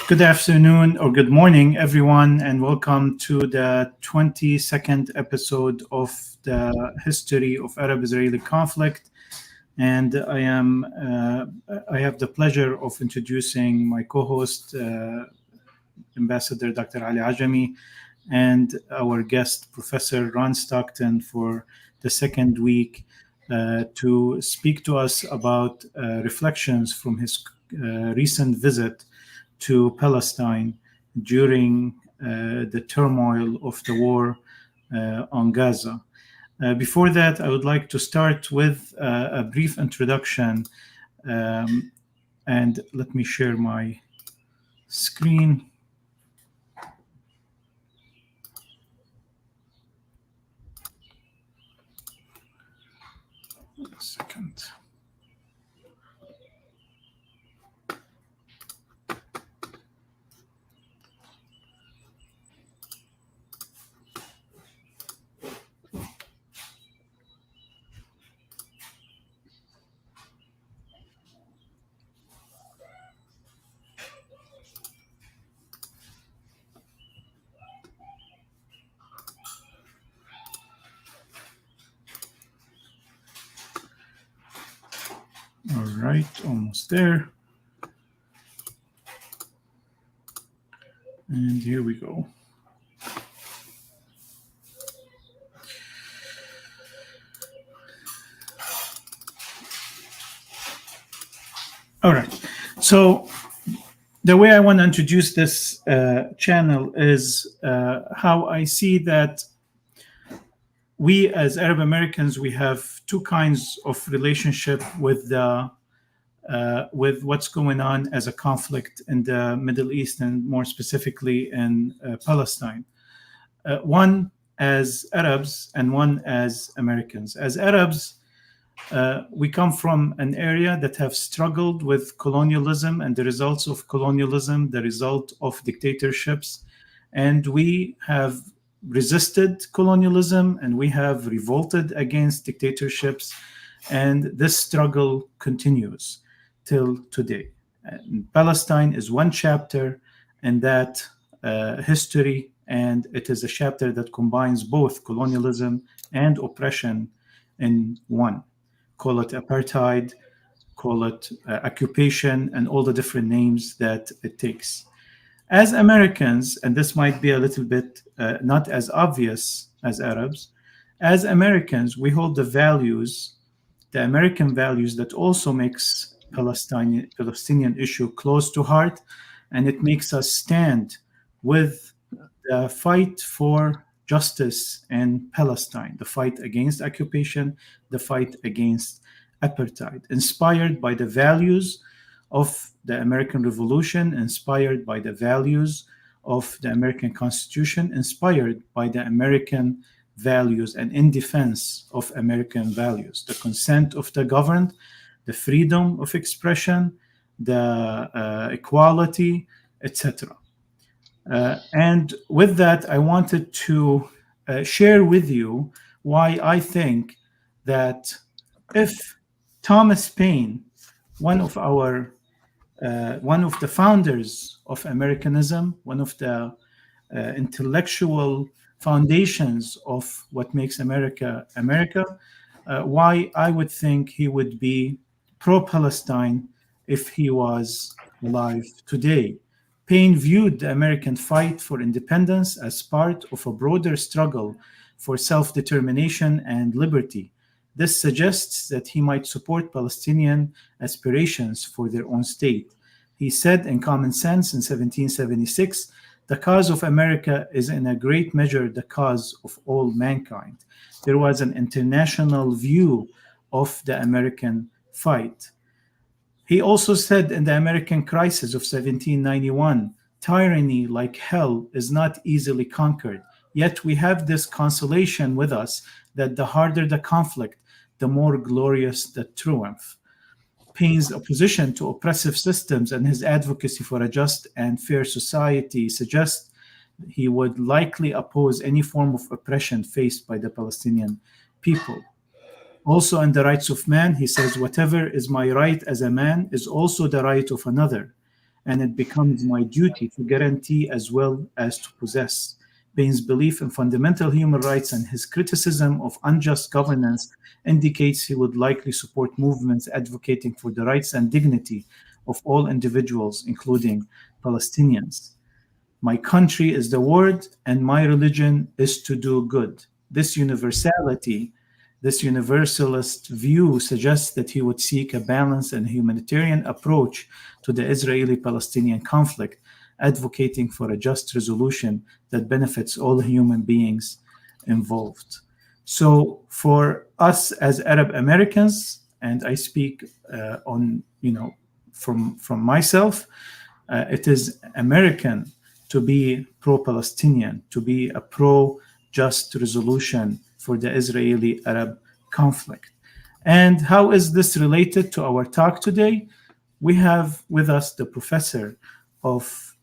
Good afternoon or good morning, everyone, and welcome to the 22nd episode of the history of Arab-Israeli conflict. And I have the pleasure of introducing my co-host, Ambassador Dr. Ali Ajami, and our guest, Professor Ron Stockton, for the second week to speak to us about reflections from his recent visit to Palestine during the turmoil of the war on Gaza. Before that, I would like to start with a brief introduction, and let me share my screen. A second. All right, almost there. And here we go. All right. So the way I want to introduce this channel is how I see that we as Arab Americans, we have two kinds of relationship with what's going on as a conflict in the Middle East, and more specifically in Palestine. One as Arabs and one as Americans. As Arabs, we come from an area that have struggled with colonialism and the results of colonialism, the result of dictatorships, and we have resisted colonialism and we have revolted against dictatorships, and this struggle continues till today. And Palestine is one chapter in that history, and it is a chapter that combines both colonialism and oppression in one. Call it apartheid, call it occupation, and all the different names that it takes. As Americans, and this might be a little bit not as obvious as Arabs, as Americans, we hold the values, the American values that also makes Palestinian issue close to heart, and it makes us stand with the fight for justice in Palestine, the fight against occupation, the fight against apartheid, inspired by the values of the American Revolution, inspired by the values of the American Constitution, inspired by the American values and in defense of American values, the consent of the governed, the freedom of expression, the equality, etc. And with that, I wanted to share with you why I think that if Thomas Paine, one of the founders of Americanism, one of the intellectual foundations of what makes America America, why I would think he would be pro-Palestine if he was alive today. Paine viewed the American fight for independence as part of a broader struggle for self-determination and liberty. This suggests that he might support Palestinian aspirations for their own state. He said in Common Sense in 1776, "The cause of America is in a great measure the cause of all mankind." There was an international view of the American fight. He also said in the American Crisis of 1791, "Tyranny, like hell, is not easily conquered. Yet we have this consolation with us that the harder the conflict, the more glorious the triumph." Paine's opposition to oppressive systems and his advocacy for a just and fair society suggest he would likely oppose any form of oppression faced by the Palestinian people. Also, in The Rights of Man, he says, "Whatever is my right as a man is also the right of another. and it becomes my duty to guarantee as well as to possess. Paine's belief in fundamental human rights and his criticism of unjust governance indicates he would likely support movements advocating for the rights and dignity of all individuals, including Palestinians. My country is the word, and my religion is to do good. This universality, this universalist view suggests that he would seek a balanced and humanitarian approach to the Israeli Palestinian conflict, advocating for a just resolution that benefits all human beings involved. So, for us as Arab Americans, and I speak on, from myself, it is American to be pro-Palestinian, to be a pro-just resolution for the Israeli-Arab conflict. And how is this related to our talk today? We have with us the professor of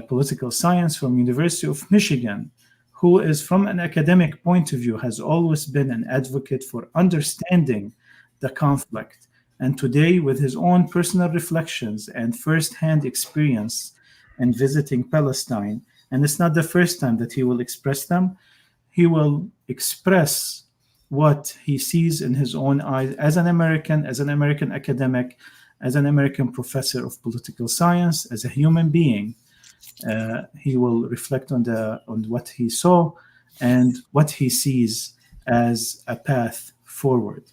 political science from University of Michigan, who is, from an academic point of view, has always been an advocate for understanding the conflict. And today, with his own personal reflections and firsthand experience in visiting Palestine, and it's not the first time that he will express them, he will express what he sees in his own eyes as an American academic, as an American professor of political science, as a human being. He will reflect on what he saw and what he sees as a path forward.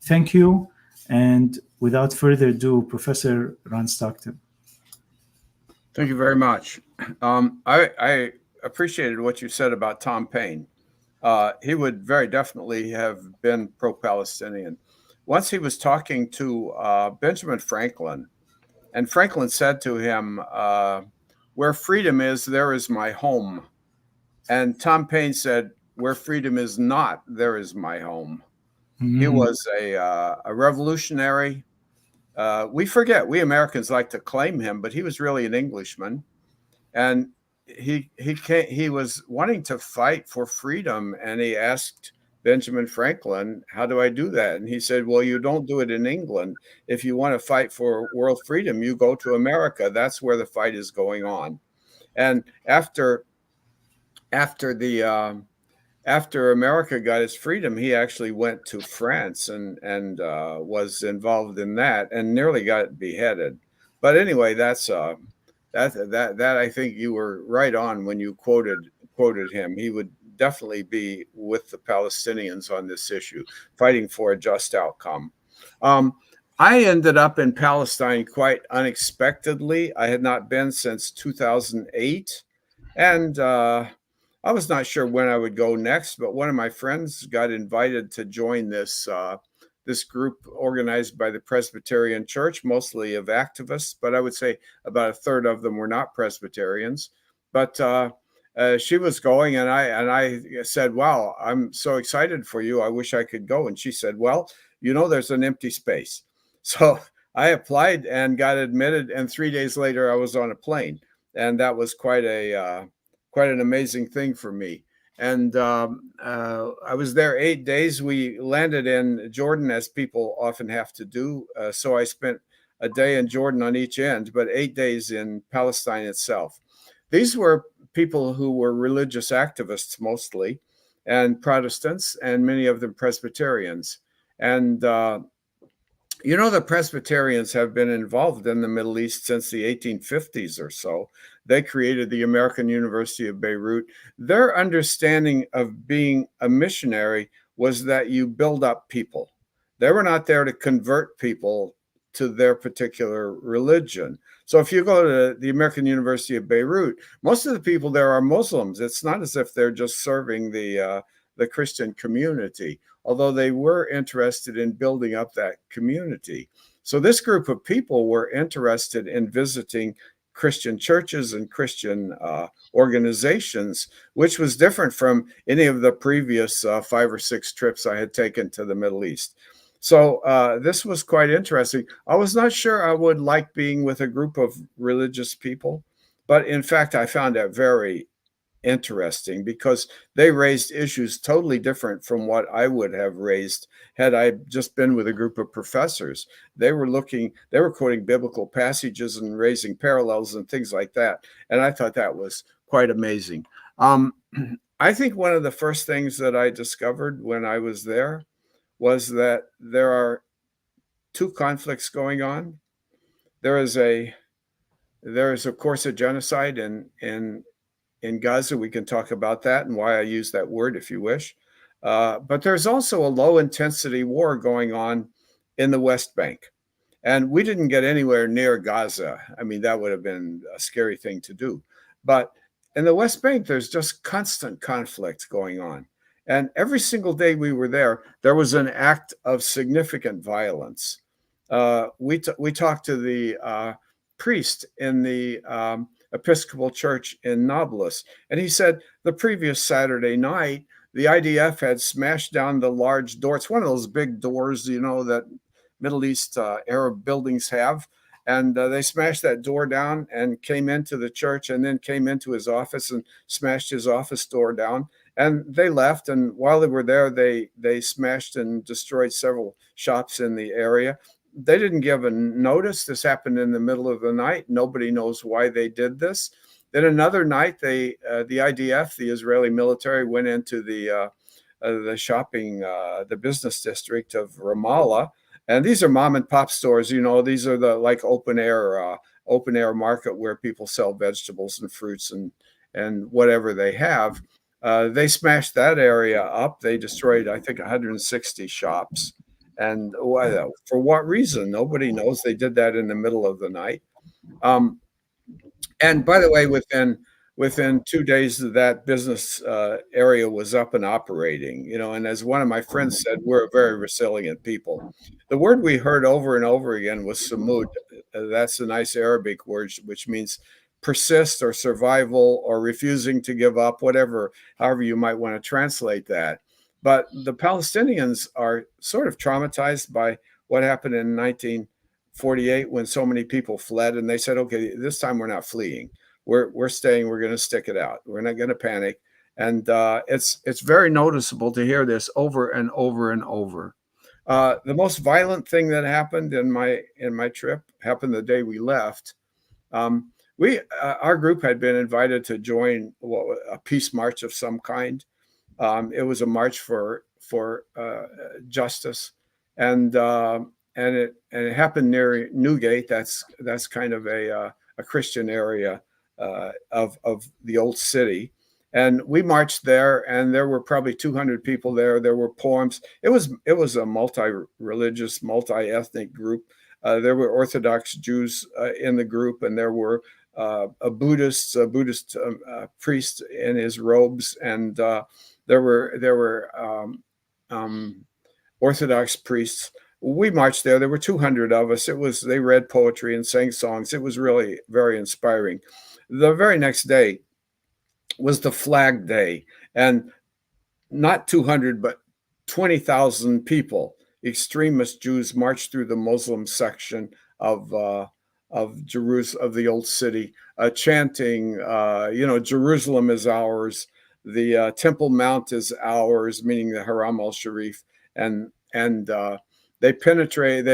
Thank you. And without further ado, Professor Ron Stockton. Thank you very much. I appreciated what you said about Tom Paine. He would very definitely have been pro-Palestinian. Once he was talking to Benjamin Franklin, and Franklin said to him, "Where freedom is, there is my home." And Tom Paine said, "Where freedom is not, there is my home." Mm-hmm. He was a revolutionary. We Americans like to claim him, but he was really an Englishman, and he was wanting to fight for freedom. And he asked Benjamin Franklin, "How do I do that?" And he said, "Well, you don't do it in England. If you want to fight for world freedom, you go to America. That's where the fight is going on." And after America got its freedom, he actually went to France and was involved in that and nearly got beheaded. But anyway, that I think you were right on when you quoted him. He would definitely be with the Palestinians on this issue, fighting for a just outcome. I ended up in Palestine quite unexpectedly. I had not been since 2008, and I was not sure when I would go next, but one of my friends got invited to join this group organized by the Presbyterian Church, mostly of activists, but I would say about a third of them were not Presbyterians. But she was going, and I said, "Wow, I'm so excited for you. I wish I could go." And she said, "Well, there's an empty space." So I applied and got admitted, and 3 days later I was on a plane, and that was quite an amazing thing for me. And I was there 8 days. We landed in Jordan, as people often have to do. So I spent a day in Jordan on each end, but 8 days in Palestine itself. These were people who were religious activists mostly, and Protestants, and many of them Presbyterians. And the Presbyterians have been involved in the Middle East since the 1850s or so. They created the American University of Beirut. Their understanding of being a missionary was that you build up people. They were not there to convert people to their particular religion. So if you go to the American University of Beirut, most of the people there are Muslims. It's not as if they're just serving the Christian community, although they were interested in building up that community. So this group of people were interested in visiting Christian churches and Christian organizations, which was different from any of the previous 5 or 6 trips I had taken to the Middle East. So this was quite interesting. I was not sure I would like being with a group of religious people, but in fact, I found that very interesting because they raised issues totally different from what I would have raised had I just been with a group of professors. They were quoting biblical passages and raising parallels and things like that. And I thought that was quite amazing. I think one of the first things that I discovered when I was there was that there are two conflicts going on. There is of course a genocide in Gaza. We can talk about that and why I use that word if you wish. But there's also a low intensity war going on in the West Bank. And we didn't get anywhere near Gaza. I mean, that would have been a scary thing to do. But in the West Bank, there's just constant conflict going on. And every single day we were there, there was an act of significant violence. We talked to the priest in the Episcopal Church in Nablus, and he said the previous Saturday night, the IDF had smashed down the large door. It's one of those big doors, you know, that Middle East Arab buildings have. And they smashed that door down and came into the church and then came into his office and smashed his office door down. And they left. And while they were there, they smashed and destroyed several shops in the area. They didn't give a notice. This happened in the middle of the night. Nobody knows why they did this. Then another night, the IDF, the Israeli military, went into the shopping, the business district of Ramallah. And these are mom and pop stores. You know, these are the like open air market where people sell vegetables and fruits and whatever they have. They smashed that area up. They destroyed, I think, 160 shops. And for what reason? Nobody knows. They did that in the middle of the night. And by the way, within 2 days, that business area was up and operating. You know, and as one of my friends said, we're a very resilient people. The word we heard over and over again was sumud. That's a nice Arabic word, which means persist or survival or refusing to give up, however you might want to translate that. But the Palestinians are sort of traumatized by what happened in 1948 when so many people fled. And they said, okay, this time we're not fleeing. We're staying. We're going to stick it out. We're not going to panic. And it's very noticeable to hear this over and over and over. The most violent thing that happened in my trip happened the day we left. Our group had been invited to join a peace march of some kind. It was a march for justice, and it happened near Newgate. That's kind of a Christian area of the old city, and we marched there, and there were probably 200 people there. There were poems. It was a multi-religious, multi-ethnic group. There were Orthodox Jews in the group, and there were a Buddhist priest in his robes, and there were Orthodox priests. We marched there. There were 200 of us. They read poetry and sang songs. It was really very inspiring. The very next day was the Flag Day, and not 200, but 20,000 people, extremist Jews, marched through the Muslim section of Jerusalem, of the old city, chanting, Jerusalem is ours. The Temple Mount is ours, meaning the Haram al-Sharif, and they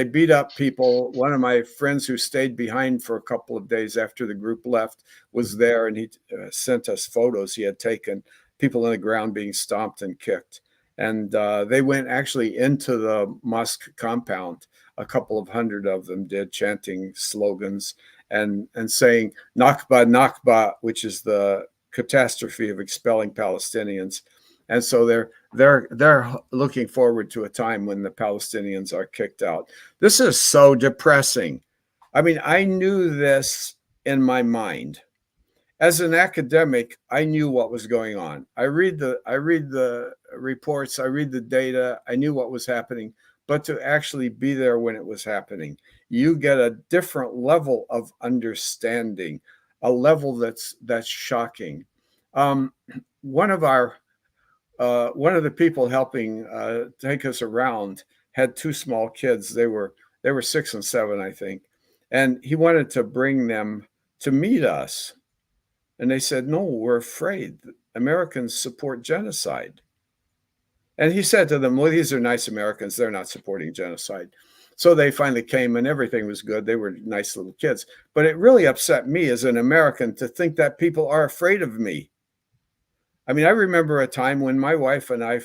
beat up people. One of my friends who stayed behind for a couple of days after the group left was there, and he sent us photos he had taken, people on the ground being stomped and kicked. And they went actually into the mosque compound. A couple of hundred of them did, chanting slogans and saying Nakba, Nakba, which is the catastrophe of expelling Palestinians. And so they're looking forward to a time when the Palestinians are kicked out. This is so depressing. I mean, I knew this in my mind. As an academic, I knew what was going on. I read the reports, I read the data, I knew what was happening, but to actually be there when it was happening, you get a different level of understanding, a level that's shocking. One of the people helping take us around had two small kids. They were 6 and 7, I think, and he wanted to bring them to meet us. And they said, no, we're afraid. Americans support genocide. And he said to them, well, these are nice Americans. They're not supporting genocide. So they finally came and everything was good. They were nice little kids. But it really upset me as an American to think that people are afraid of me. I mean, I remember a time when my wife and I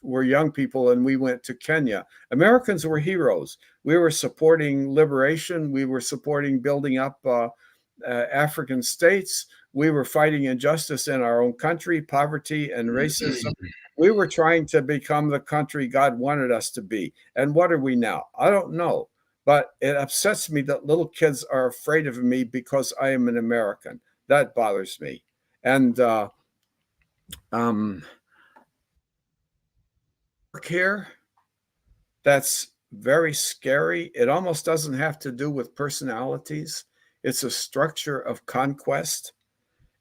were young people and we went to Kenya. Americans were heroes. We were supporting liberation. We were supporting building up African states. We were fighting injustice in our own country, poverty and racism. We were trying to become the country God wanted us to be. And what are we now? I don't know. But it upsets me that little kids are afraid of me because I am an American. That bothers me. And here, that's very scary. It almost doesn't have to do with personalities. It's a structure of conquest.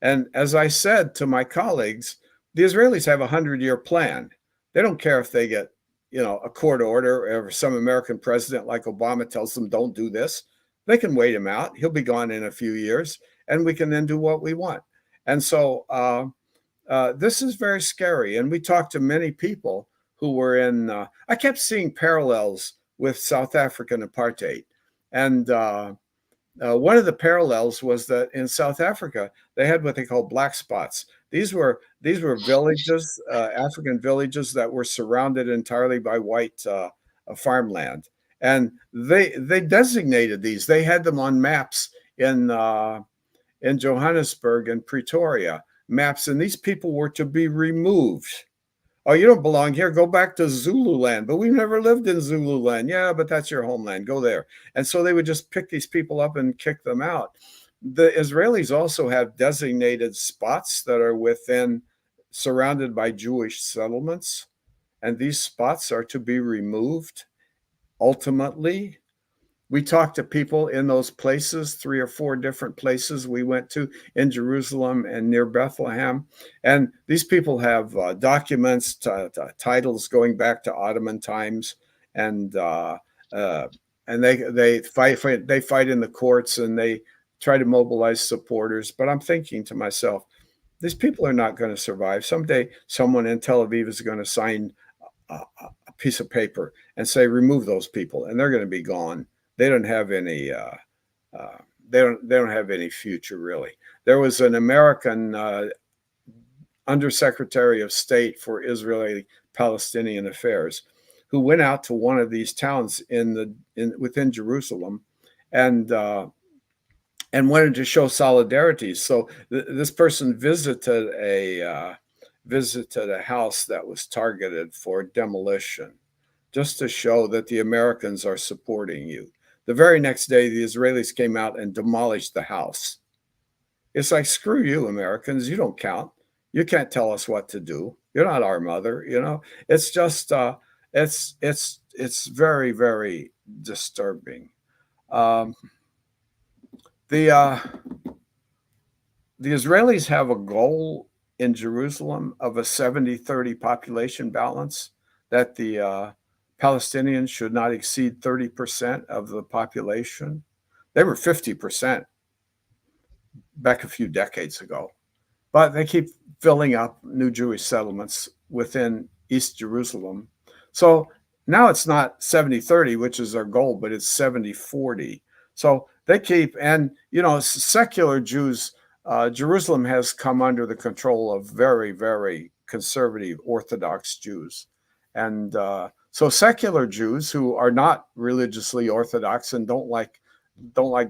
And as I said to my colleagues, the Israelis have a 100-year plan. They don't care if they get, a court order or some American president like Obama tells them don't do this. They can wait him out. He'll be gone in a few years, and we can then do what we want. And so this is very scary. And we talked to many people who were in, I kept seeing parallels with South African apartheid. And one of the parallels was that in South Africa, they had what they call black spots. These were villages, African villages that were surrounded entirely by white farmland. And they designated these. They had them on maps in Johannesburg and Pretoria, maps, and these people were to be removed. Oh, you don't belong here. Go back to Zululand. But we've never lived in Zululand. Yeah, but that's your homeland. Go there. And so they would just pick these people up and kick them out. The Israelis also have designated spots that are surrounded by Jewish settlements. And these spots are to be removed ultimately. We talked to people in those places, 3 or 4 different places we went to in Jerusalem and near Bethlehem. And these people have documents, titles going back to Ottoman times. And they fight in the courts and they try to mobilize supporters. But I'm thinking to myself, these people are not going to survive. Someday someone in Tel Aviv is going to sign a piece of paper and say, remove those people, and they're going to be gone. They don't have any. They don't have any future, really. There was an American Undersecretary of State for Israeli-Palestinian Affairs who went out to one of these towns within Jerusalem, and wanted to show solidarity. So this person visited a house that was targeted for demolition, just to show that the Americans are supporting you. The very next day, the Israelis came out and demolished the house. It's like, screw you, Americans. You don't count. You can't tell us what to do. You're not our mother. It's just, it's very, very disturbing. The Israelis have a goal in Jerusalem of a 70-30 population balance, that the Palestinians should not exceed 30% of the population. They were 50% back a few decades ago. But they keep filling up new Jewish settlements within East Jerusalem. So now it's not 70-30, which is their goal, but it's 70-40. So they keep, and secular Jews, Jerusalem has come under the control of very, very conservative Orthodox Jews. And so secular Jews who are not religiously Orthodox and don't like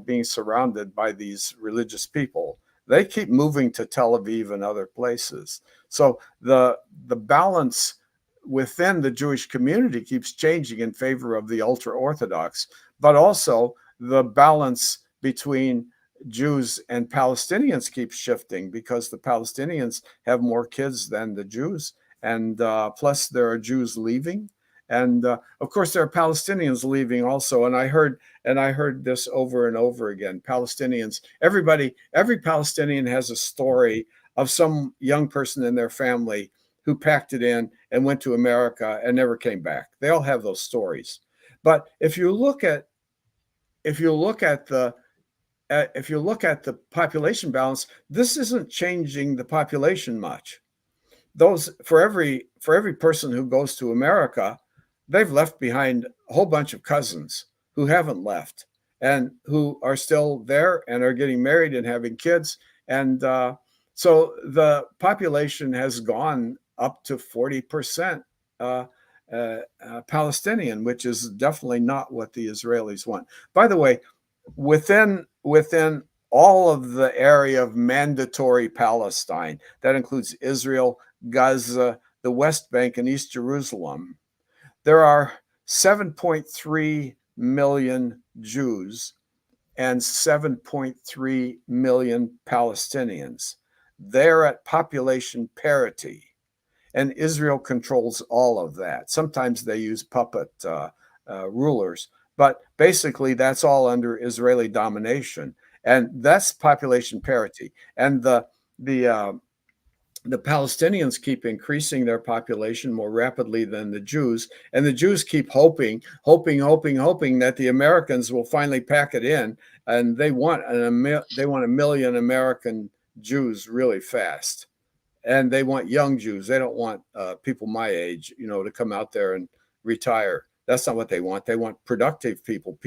being surrounded by these religious people, they keep moving to Tel Aviv and other places. So the balance within the Jewish community keeps changing in favor of the ultra-Orthodox, but also the balance between Jews and Palestinians keeps shifting, because the Palestinians have more kids than the Jews, and plus there are Jews leaving. And of course, there are Palestinians leaving also. And I heard this over and over again. Palestinians, every Palestinian has a story of some young person in their family who packed it in and went to America and never came back. They all have those stories. But if you look at the if you look at the population balance, this isn't changing the population much. Those for every person who goes to America, they've left behind a whole bunch of cousins who haven't left and who are still there and are getting married and having kids. And so the population has gone up to 40% Palestinian, which is definitely not what the Israelis want. By the way, within all of the area of mandatory Palestine, that includes Israel, Gaza, the West Bank, and East Jerusalem, there are 7.3 million Jews and 7.3 million Palestinians. They're at population parity, and Israel controls all of that. Sometimes they use puppet rulers, but basically that's all under Israeli domination, and that's population parity. And the Palestinians keep increasing their population more rapidly than the Jews, and the Jews keep hoping that the Americans will finally pack it in, and they want a million American Jews really fast, and they want young Jews. They don't want people my age, to come out there and retire. That's not what they want. They want productive people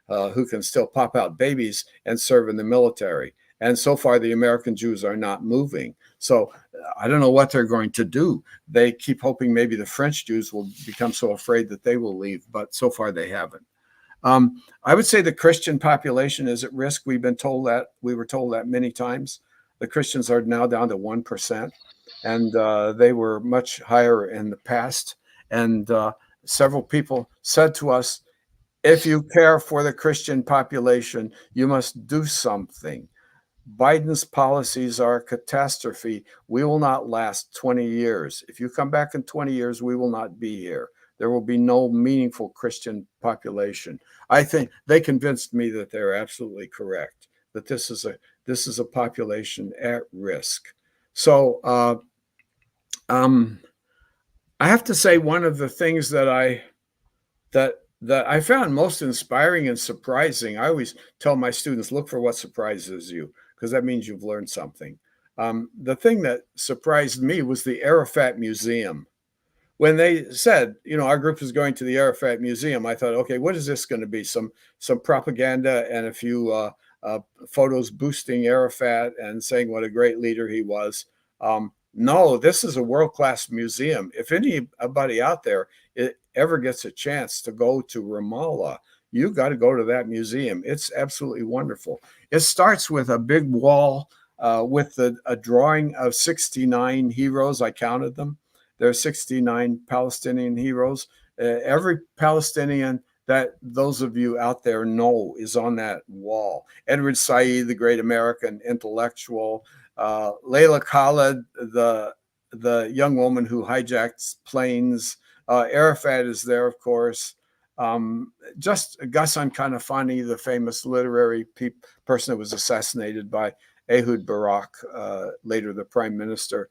who can still pop out babies and serve in the military. And so far, the American Jews are not moving. So I don't know what they're going to do. They keep hoping maybe the French Jews will become so afraid that they will leave, but so far they haven't. I would say the Christian population is at risk. We were told that many times. The Christians are now down to 1%, and they were much higher in the past. And several people said to us, if you care for the Christian population, you must do something. Biden's policies are a catastrophe. We will not last 20 years. If you come back in 20 years, we will not be here. There will be no meaningful Christian population. I think they convinced me that they're absolutely correct, that this is a population at risk. So I have to say, one of the things that I found most inspiring and surprising, I always tell my students, look for what surprises you, because that means you've learned something. The thing that surprised me was the Arafat Museum. When they said, our group is going to the Arafat Museum, I thought, okay, what is this going to be? Some propaganda and a few photos boosting Arafat and saying what a great leader he was. No, this is a world-class museum. If anybody out there ever gets a chance to go to Ramallah, you got to go to that museum. It's absolutely wonderful. It starts with a big wall with a drawing of 69 heroes. I counted them. There are 69 Palestinian heroes. Every Palestinian that those of you out there know is on that wall. Edward Said, the great American intellectual. Layla Khaled, the young woman who hijacked planes. Arafat is there, of course. Just Ghassan Kanafani, the famous literary person that was assassinated by Ehud Barak, later the prime minister.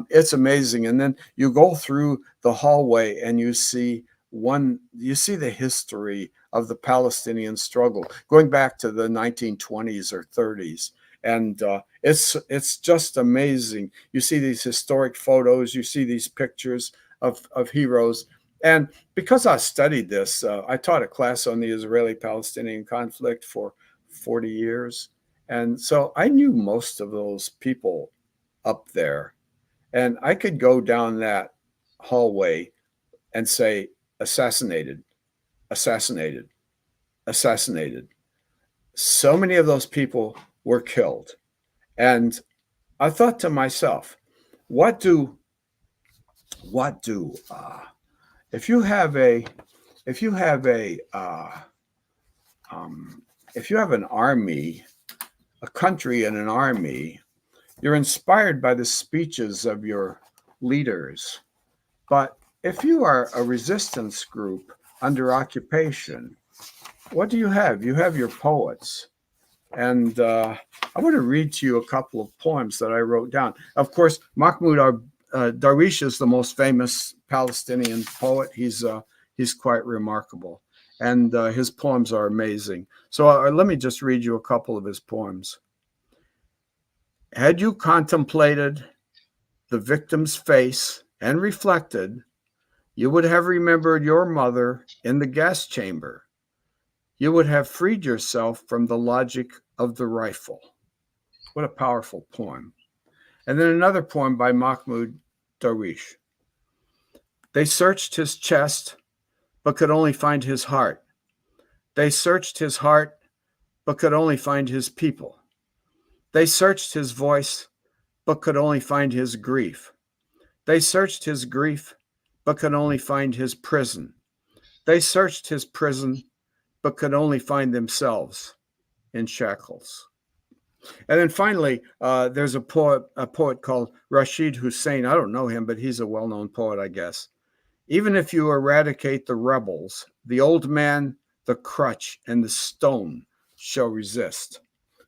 It's amazing. And then you go through the hallway and you see the history of the Palestinian struggle going back to the 1920s or 30s. And it's just amazing. You see these historic photos, you see these pictures of heroes. And because I studied this, I taught a class on the Israeli-Palestinian conflict for 40 years. And so I knew most of those people up there. And I could go down that hallway and say, assassinated, assassinated, assassinated. So many of those people were killed. And I thought to myself, if you have an army, a country and an army, you're inspired by the speeches of your leaders. But if you are a resistance group under occupation, what do you have? You have your poets. And I want to read to you a couple of poems that I wrote down. Of course, Mahmoud Darwish is the most famous Palestinian poet. He's quite remarkable. and his poems are amazing. So let me just read you a couple of his poems. Had you contemplated the victim's face and reflected, you would have remembered your mother in the gas chamber. You would have freed yourself from the logic of the rifle. What a powerful poem. And then another poem by Mahmoud Darwish. They searched his chest, but could only find his heart. They searched his heart, but could only find his people. They searched his voice, but could only find his grief. They searched his grief, but could only find his prison. They searched his prison, but could only find themselves in shackles. And then finally, there's a poet called Rashid Hussein. I don't know him, but he's a well-known poet, I guess. Even if you eradicate the rebels, the old man, the crutch, and the stone shall resist.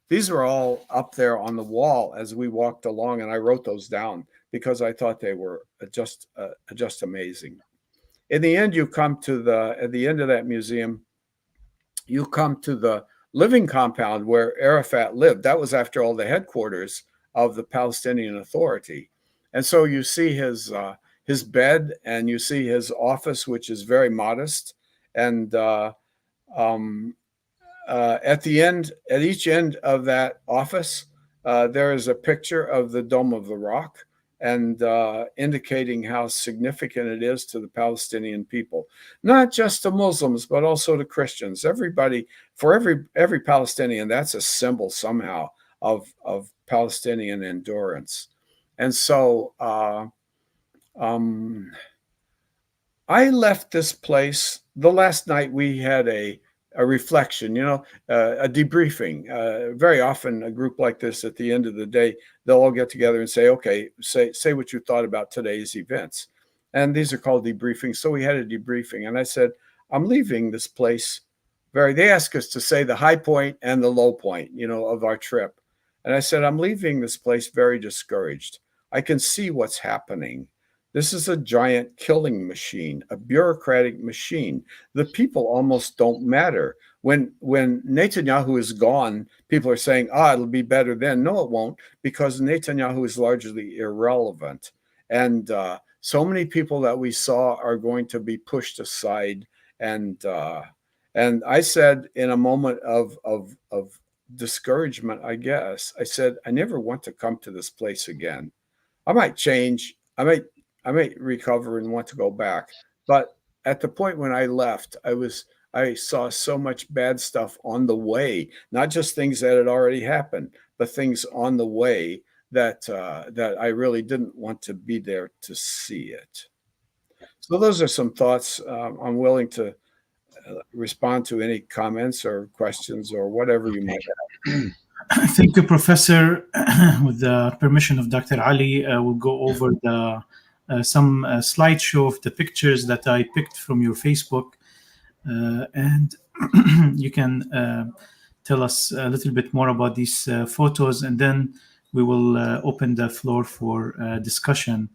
These are all up there on the wall as we walked along, and I wrote those down because I thought they were just amazing. In the end, you come to at the end of that museum, you come to the living compound where Arafat lived. That was, after all, the headquarters of the Palestinian Authority. And so you see his bed, and you see his office, which is very modest. And at each end of that office, there is a picture of the Dome of the Rock, and indicating how significant it is to the Palestinian people, not just to Muslims, but also to Christians. Everybody, for every Palestinian, that's a symbol somehow of Palestinian endurance. And so I left this place. The last night we had a reflection, a debriefing. Very often a group like this, at the end of the day, they'll all get together and say, okay, say what you thought about today's events. And these are called debriefings. So we had a debriefing, and I said, I'm leaving this place they asked us to say the high point and the low point, of our trip. And I said, I'm leaving this place very discouraged. I can see what's happening. This is a giant killing machine, a bureaucratic machine. The people almost don't matter. When Netanyahu is gone, people are saying, it'll be better then. No, it won't, because Netanyahu is largely irrelevant. And so many people that we saw are going to be pushed aside. And I said, in a moment of discouragement, I guess, I said, I never want to come to this place again. I might change. I might recover and want to go back. But at the point when I left, I saw so much bad stuff on the way, not just things that had already happened, but things on the way that I really didn't want to be there to see it. So those are some thoughts. I'm willing to respond to any comments or questions or whatever you might have. Thank you, Professor. With the permission of Dr. Ali, we'll go over some slideshow of the pictures that I picked from your Facebook, and you can tell us a little bit more about these photos, and then we will open the floor for discussion.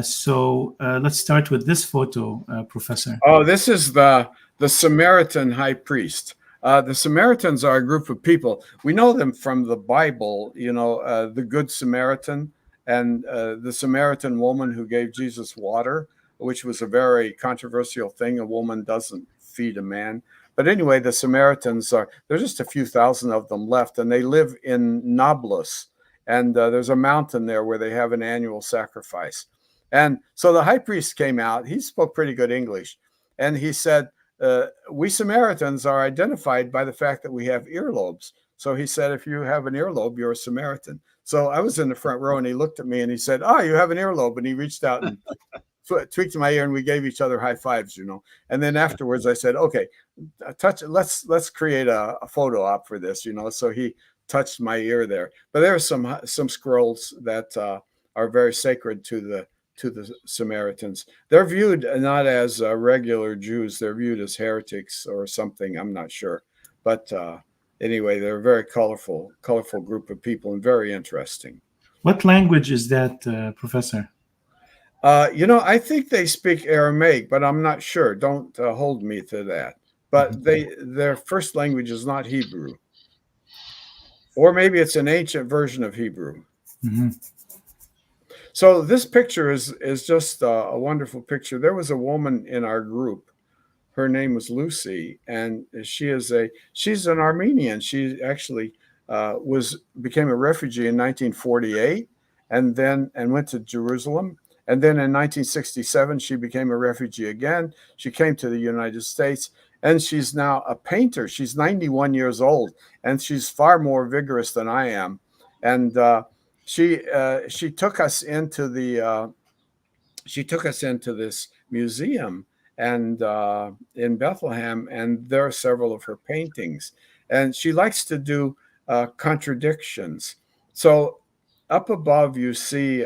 So let's start with this photo, Professor. Oh, this is the Samaritan high priest. The Samaritans are a group of people. We know them from the Bible, the Good Samaritan and the Samaritan woman who gave Jesus water, which was a very controversial thing. A woman doesn't feed a man. But anyway, the Samaritans there's just a few thousand of them left, and they live in Nablus. And there's a mountain there where they have an annual sacrifice. And so the high priest came out. He spoke pretty good English. And he said, we Samaritans are identified by the fact that we have earlobes. So he said, if you have an earlobe, you're a Samaritan. So I was in the front row, and he looked at me and he said, you have an earlobe. And he reached out and tweaked my ear, and we gave each other high fives, And then afterwards I said, okay, let's create a photo op for this, So he touched my ear there. But there are some scrolls that are very sacred to the Samaritans. They're viewed not as regular Jews. They're viewed as heretics or something. I'm not sure. But anyway, they're a very colorful group of people, and very interesting. What language is that, Professor? I think they speak Aramaic, but I'm not sure. Don't hold me to that. but their first language is not Hebrew, or maybe it's an ancient version of Hebrew. Mm-hmm. So this picture is just a wonderful picture. There was a woman in our group. Her name was Lucy, and she's an Armenian. She actually was became a refugee in 1948, and went to Jerusalem. And then in 1967, she became a refugee again. She came to the United States, and she's now a painter. She's 91 years old, and she's far more vigorous than I am. And she took us into this museum and in Bethlehem, and there are several of her paintings. And she likes to do contradictions. So up above, you see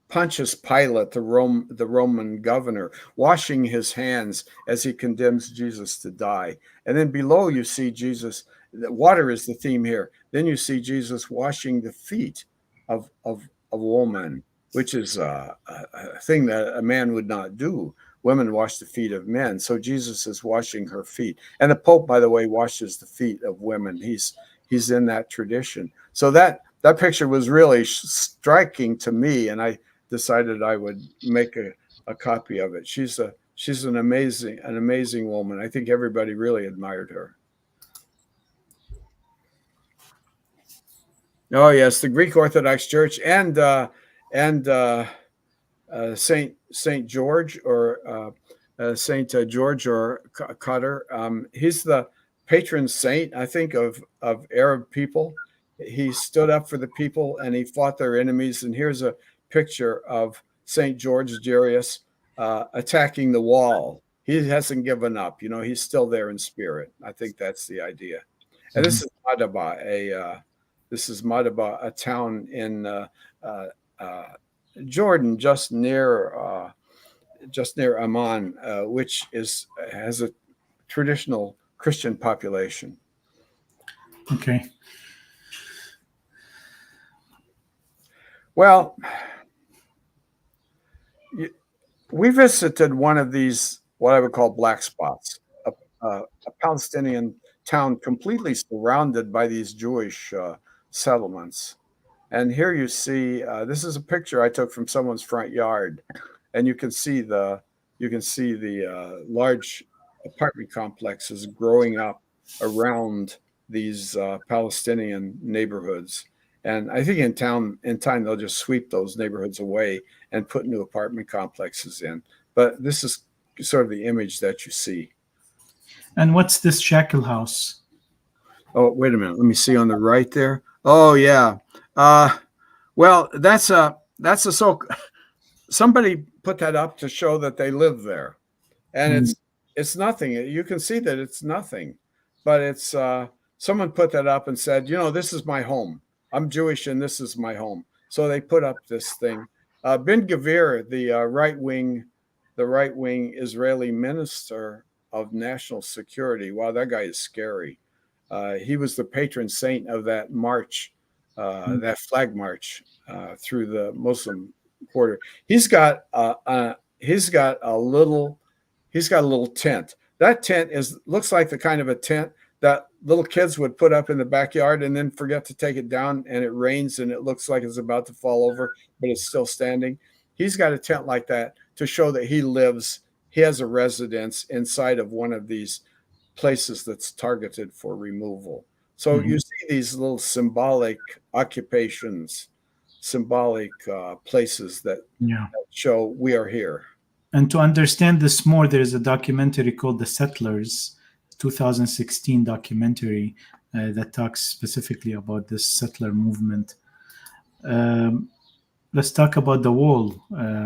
Pontius Pilate, the Roman governor, washing his hands as he condemns Jesus to die. And then below, you see Jesus. Water is the theme here. Then you see Jesus washing the feet of a woman, which is a thing that a man would not do. Women wash the feet of men. So Jesus is washing her feet. And the Pope, by the way, washes the feet of women. He's in that tradition. So that picture was really striking to me, and I decided I would make a copy of it. She's an amazing woman. I think everybody really admired her. Oh yes, the Greek Orthodox Church and Saint George or Saint George or Qatar. He's the patron saint, I think, of Arab people. He stood up for the people and he fought their enemies. And here's a picture of Saint George Darius attacking the wall. He hasn't given up. You know, he's still there in spirit. I think that's the idea. And this is Madaba, a town in Jordan, just near Amman, which has a traditional Christian population. Okay. Well, we visited one of these, what I would call black spots, a Palestinian town completely surrounded by these Jewish settlements. And here you see, this is a picture I took from someone's front yard, and you can see the large apartment complexes growing up around these Palestinian neighborhoods. And I think in time they'll just sweep those neighborhoods away and put new apartment complexes in. But this is sort of the image that you see. And what's this shackle house? Oh, wait a minute. Let me see on the right there. Oh, yeah. Well, that's somebody put that up to show that they live there, and it's nothing. You can see that it's nothing, but it's someone put that up and said, you know, this is my home. I'm Jewish, and this is my home. So they put up this thing. Ben Gvir, the right wing Israeli minister of national security. Wow, that guy is scary. He was the patron saint of that march. That flag march through the Muslim quarter. He's got a little tent. That tent looks like the kind of a tent that little kids would put up in the backyard and then forget to take it down, and it rains and it looks like it's about to fall over, but it's still standing. He's got a tent like that to show that he has a residence inside of one of these places that's targeted for removal. So you see these little symbolic occupations, symbolic places that show we are here. And to understand this more, there is a documentary called The Settlers, 2016 documentary that talks specifically about this settler movement. Let's talk about the wall,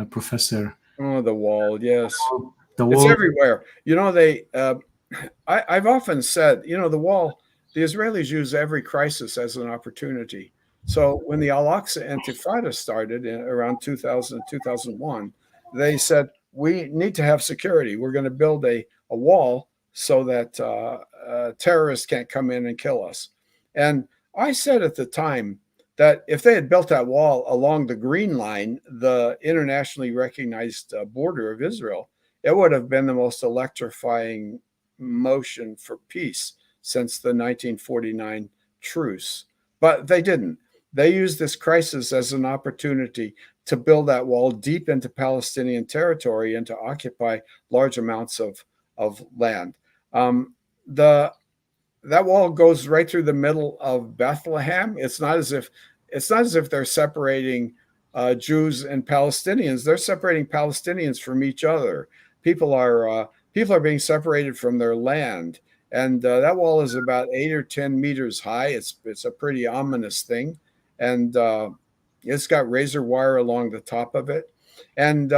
Professor. Oh, the wall, yes. The wall. It's everywhere. You know, I've often said, you know, the wall, the Israelis use every crisis as an opportunity. So when the Al-Aqsa Intifada started around 2000, 2001, they said, we need to have security. We're going to build a wall so that terrorists can't come in and kill us. And I said at the time that if they had built that wall along the Green Line, the internationally recognized border of Israel, it would have been the most electrifying motion for peace since the 1949 truce. But they didn't. They used this crisis as an opportunity to build that wall deep into Palestinian territory and to occupy large amounts of land. The That wall goes right through the middle of Bethlehem. It's not as if they're separating Jews and Palestinians. They're separating Palestinians from each other. People are being separated from their land, and that wall is about 8 or 10 meters high. It's a pretty ominous thing, and it's got razor wire along the top of it. And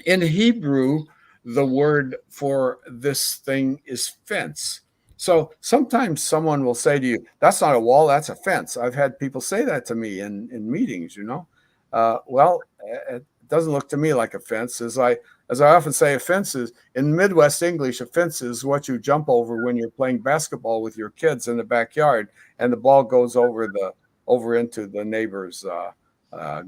in Hebrew, the word for this thing is fence. So sometimes someone will say to you, "That's not a wall, that's a fence." I've had people say that to me in meetings. Well, it doesn't look to me like a fence. As I often say, a fence is, in Midwest English, a fence is what you jump over when you're playing basketball with your kids in the backyard, and the ball goes over into the neighbor's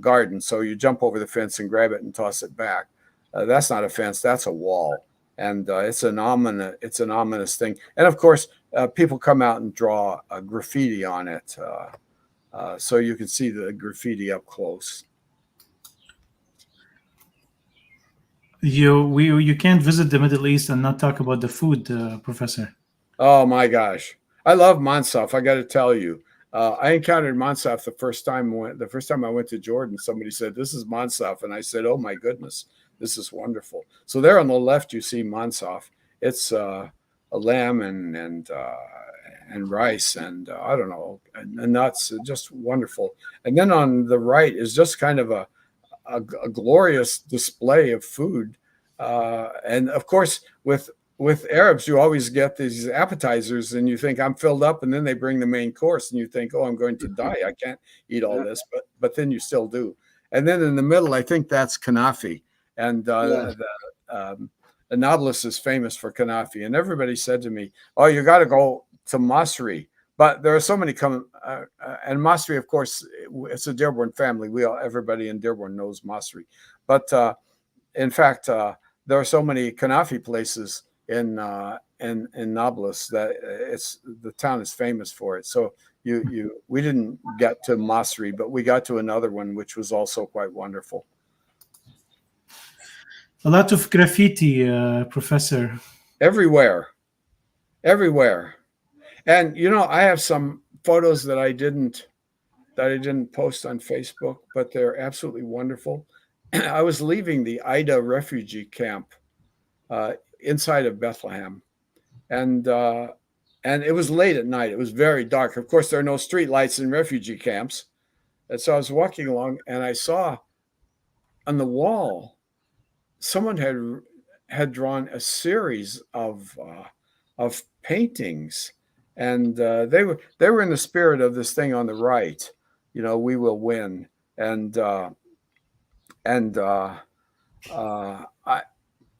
garden. So you jump over the fence and grab it and toss it back. That's not a fence. That's a wall, and it's an ominous thing. And of course, people come out and draw graffiti on it, so you can see the graffiti up close. You can't visit the Middle East and not talk about the food, Professor. Oh my gosh, I love Mansaf. I got to tell you, I encountered Mansaf the first time I went to Jordan. Somebody said, "This is Mansaf," and I said, "Oh my goodness, this is wonderful." So there on the left, you see Mansaf. It's a lamb and rice and I don't know, and nuts, just wonderful. And then on the right is just kind of a glorious display of food. And of course, with Arabs, you always get these appetizers, and you think, "I'm filled up," and then they bring the main course, and you think, "Oh, I'm going to die. I can't eat all this," but then you still do. And then in the middle, I think that's kanafi, and Nablus is famous for kanafi. And everybody said to me, "Oh, you got to go to Masri." But there are so many and Masri, of course, it's a Dearborn family. Everybody in Dearborn knows Masri. But in fact, there are so many kanafi places in Nablus that the town is famous for it. So we didn't get to Masri, but we got to another one, which was also quite wonderful. A lot of graffiti, Professor. Everywhere. And I have some photos that I didn't post on Facebook, but they're absolutely wonderful. I was leaving the Ida refugee camp inside of Bethlehem, and it was late at night. It was very dark. Of course, there are no street lights in refugee camps, and so I was walking along, and I saw on the wall someone had drawn a series of paintings, and they were in the spirit of this thing on the right. We will win, and I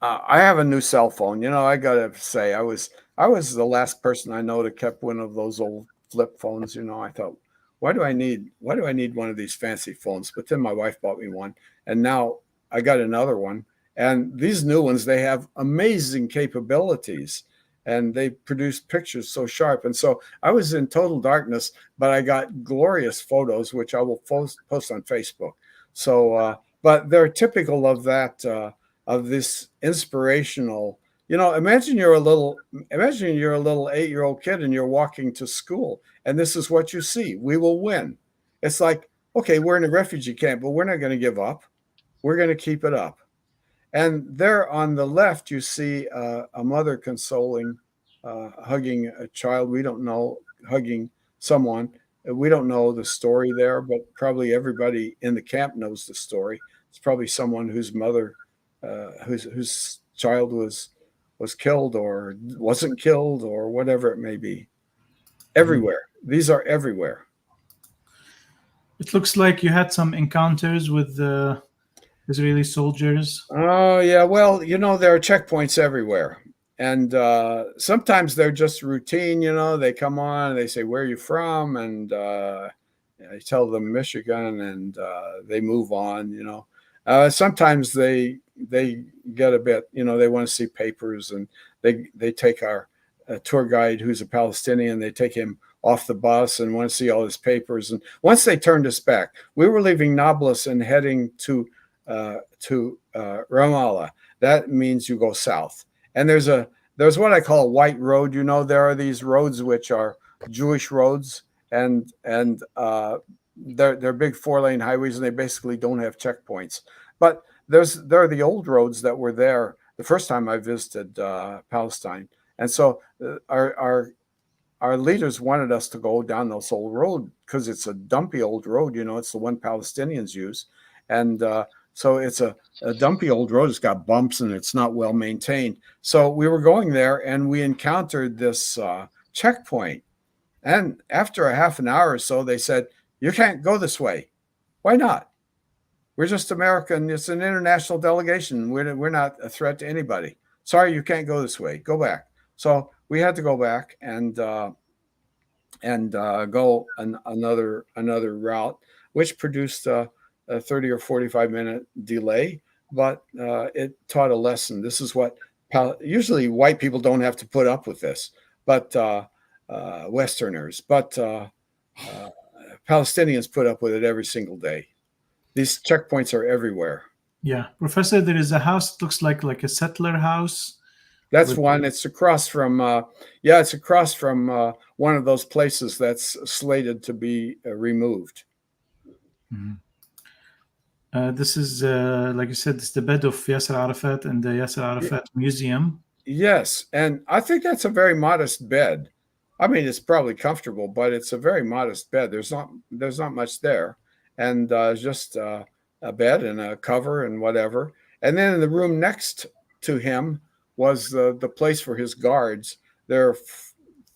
have a new cell phone. I gotta say, I was the last person I know that kept one of those old flip phones. I thought, why do I need one of these fancy phones? But then my wife bought me one, and now I got another one. And these new ones, they have amazing capabilities, and they produce pictures so sharp. And so I was in total darkness, but I got glorious photos, which I will post on Facebook. So, but they're typical of that, of this inspirational. Imagine you're a little 8-year-old kid, and you're walking to school, and this is what you see: "We will win." It's like, okay, we're in a refugee camp, but we're not going to give up. We're going to keep it up. And there on the left, you see a mother consoling, hugging a child. We don't know, hugging someone. We don't know the story there, but probably everybody in the camp knows the story. It's probably someone whose mother, whose child was killed or wasn't killed or whatever it may be. Everywhere. These are everywhere. It looks like you had some encounters with Israeli soldiers. Oh, yeah. Well, there are checkpoints everywhere. And sometimes they're just routine, they come on, they say, "Where are you from?" And I tell them Michigan, and they move on, Sometimes they get a bit, they want to see papers, and they take our tour guide, who's a Palestinian. They take him off the bus and want to see all his papers. And once they turned us back, we were leaving Nablus and heading to Ramallah. That means you go south. And there's what I call a white road. There are these roads which are Jewish roads, and they're big 4-lane highways, and they basically don't have checkpoints. But there are the old roads that were there the first time I visited Palestine, and so our leaders wanted us to go down this old road because it's a dumpy old road. It's the one Palestinians use, and so it's a dumpy old road. It's got bumps and it's not well maintained. So we were going there, and we encountered this checkpoint. And after a half an hour or so, they said, "You can't go this way." "Why not?" "We're just American. It's an international delegation. We're not a threat to anybody." "Sorry, you can't go this way. Go back." So we had to go back and go another route, which produced a 30 or 45-minute delay, but it taught a lesson. This is what usually white people don't have to put up with this, but Westerners, but Palestinians put up with it every single day. These checkpoints are everywhere. Yeah, Professor, there is a house that looks like a settler house. That's one. It's across from one of those places that's slated to be removed. Mm-hmm. This is, like you said, it's the bed of Yasser Arafat and the Yasser Arafat Museum. Yes, and I think that's a very modest bed. I mean, it's probably comfortable, but it's a very modest bed. There's not much there, and just a bed and a cover and whatever. And then in the room next to him was the place for his guards. There are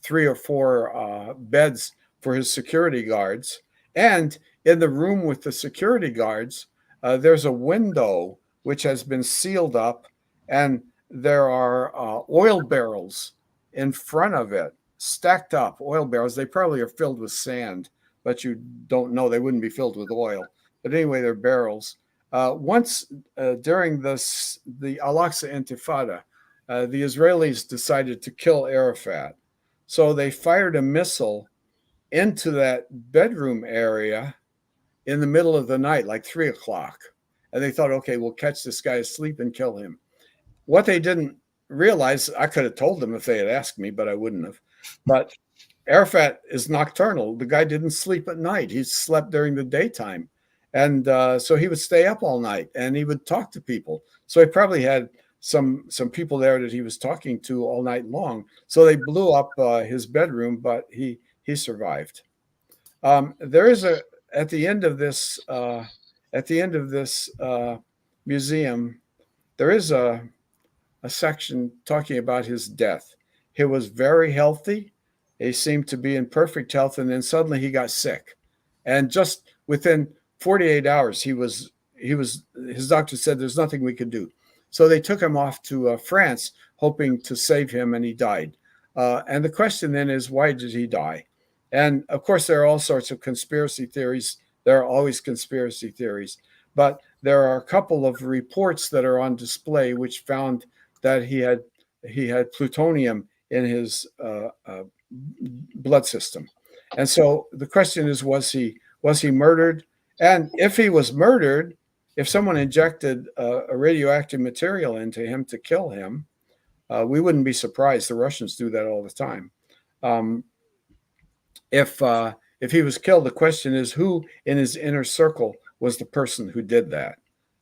3 or 4 beds for his security guards. And in the room with the security guards, there's a window which has been sealed up, and there are oil barrels in front of it, stacked up oil barrels. They probably are filled with sand, but you don't know. They wouldn't be filled with oil. But anyway, they're barrels. Once during the Al-Aqsa Intifada, the Israelis decided to kill Arafat. So they fired a missile into that bedroom area in the middle of the night, like 3 o'clock. And they thought, okay, we'll catch this guy asleep and kill him. What they didn't realize, I could have told them if they had asked me, but I wouldn't have. But Arafat is nocturnal. The guy didn't sleep at night. He slept during the daytime. And so he would stay up all night, and he would talk to people. So he probably had some people there that he was talking to all night long. So they blew up his bedroom, but he survived. There is at the end of this museum, there is a section talking about his death. He was very healthy. He seemed to be in perfect health, and then suddenly he got sick. And just within 48 hours, his doctor said there's nothing we could do. So they took him off to France, hoping to save him, and he died. And the question then is, why did he die? And of course, there are all sorts of conspiracy theories. There are always conspiracy theories. But there are a couple of reports that are on display which found that he had plutonium in his blood system. And so the question is, was he murdered? And if he was murdered, if someone injected a radioactive material into him to kill him, we wouldn't be surprised. The Russians do that all the time. If he was killed, the question is, who in his inner circle was the person who did that?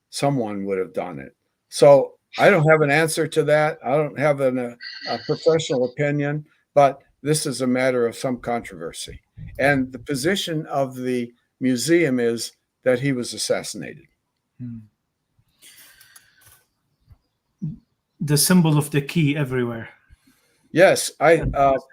Someone would have done it. So I don't have an answer to that. I don't have a professional opinion, but this is a matter of some controversy. And the position of the museum is that he was assassinated. The symbol of the key everywhere. Yes, I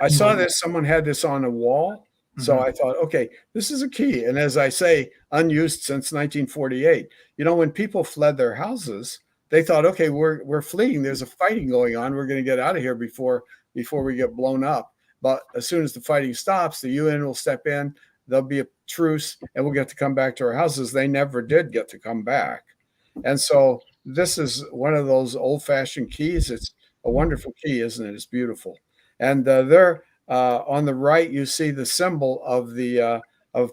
saw this. Someone had this on a wall. So Mm-hmm. I thought, okay, this is a key. And as I say, unused since 1948. When people fled their houses, they thought, okay, we're fleeing. There's a fighting going on. We're going to get out of here before we get blown up. But as soon as the fighting stops, the UN will step in. There'll be a truce, and we'll get to come back to our houses. They never did get to come back. And so this is one of those old-fashioned keys. It's a wonderful key, isn't it? It's beautiful. And there on the right, you see the symbol of the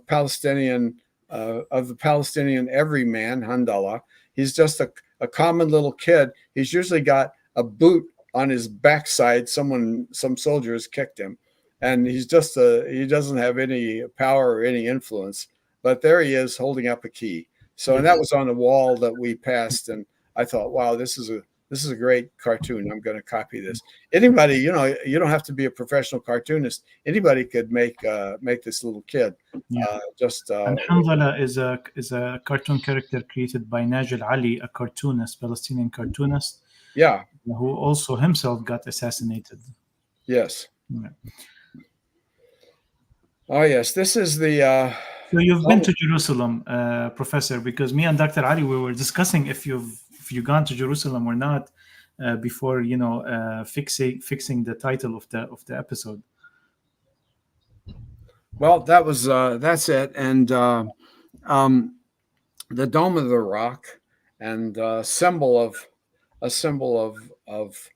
Palestinian everyman, Handallah. He's just a common little kid. He's usually got a boot on his backside. Some soldier has kicked him, and he doesn't have any power or any influence. But there he is holding up a key. So, and that was on the wall that we passed, and I thought, wow, this is a great cartoon. I'm going to copy this. Anybody, you don't have to be a professional cartoonist. Anybody could make this little kid. Yeah. Just And Hamdallah is a cartoon character created by Najil Ali, a cartoonist, Palestinian cartoonist, yeah, who also himself got assassinated. yes. Yeah. Oh yes, this is the. So you've been to Jerusalem, Professor, because me and Dr. Ali, we were discussing if you've gone to Jerusalem or not before fixing the title of the episode. Well, that's it, and the Dome of the Rock, and a symbol of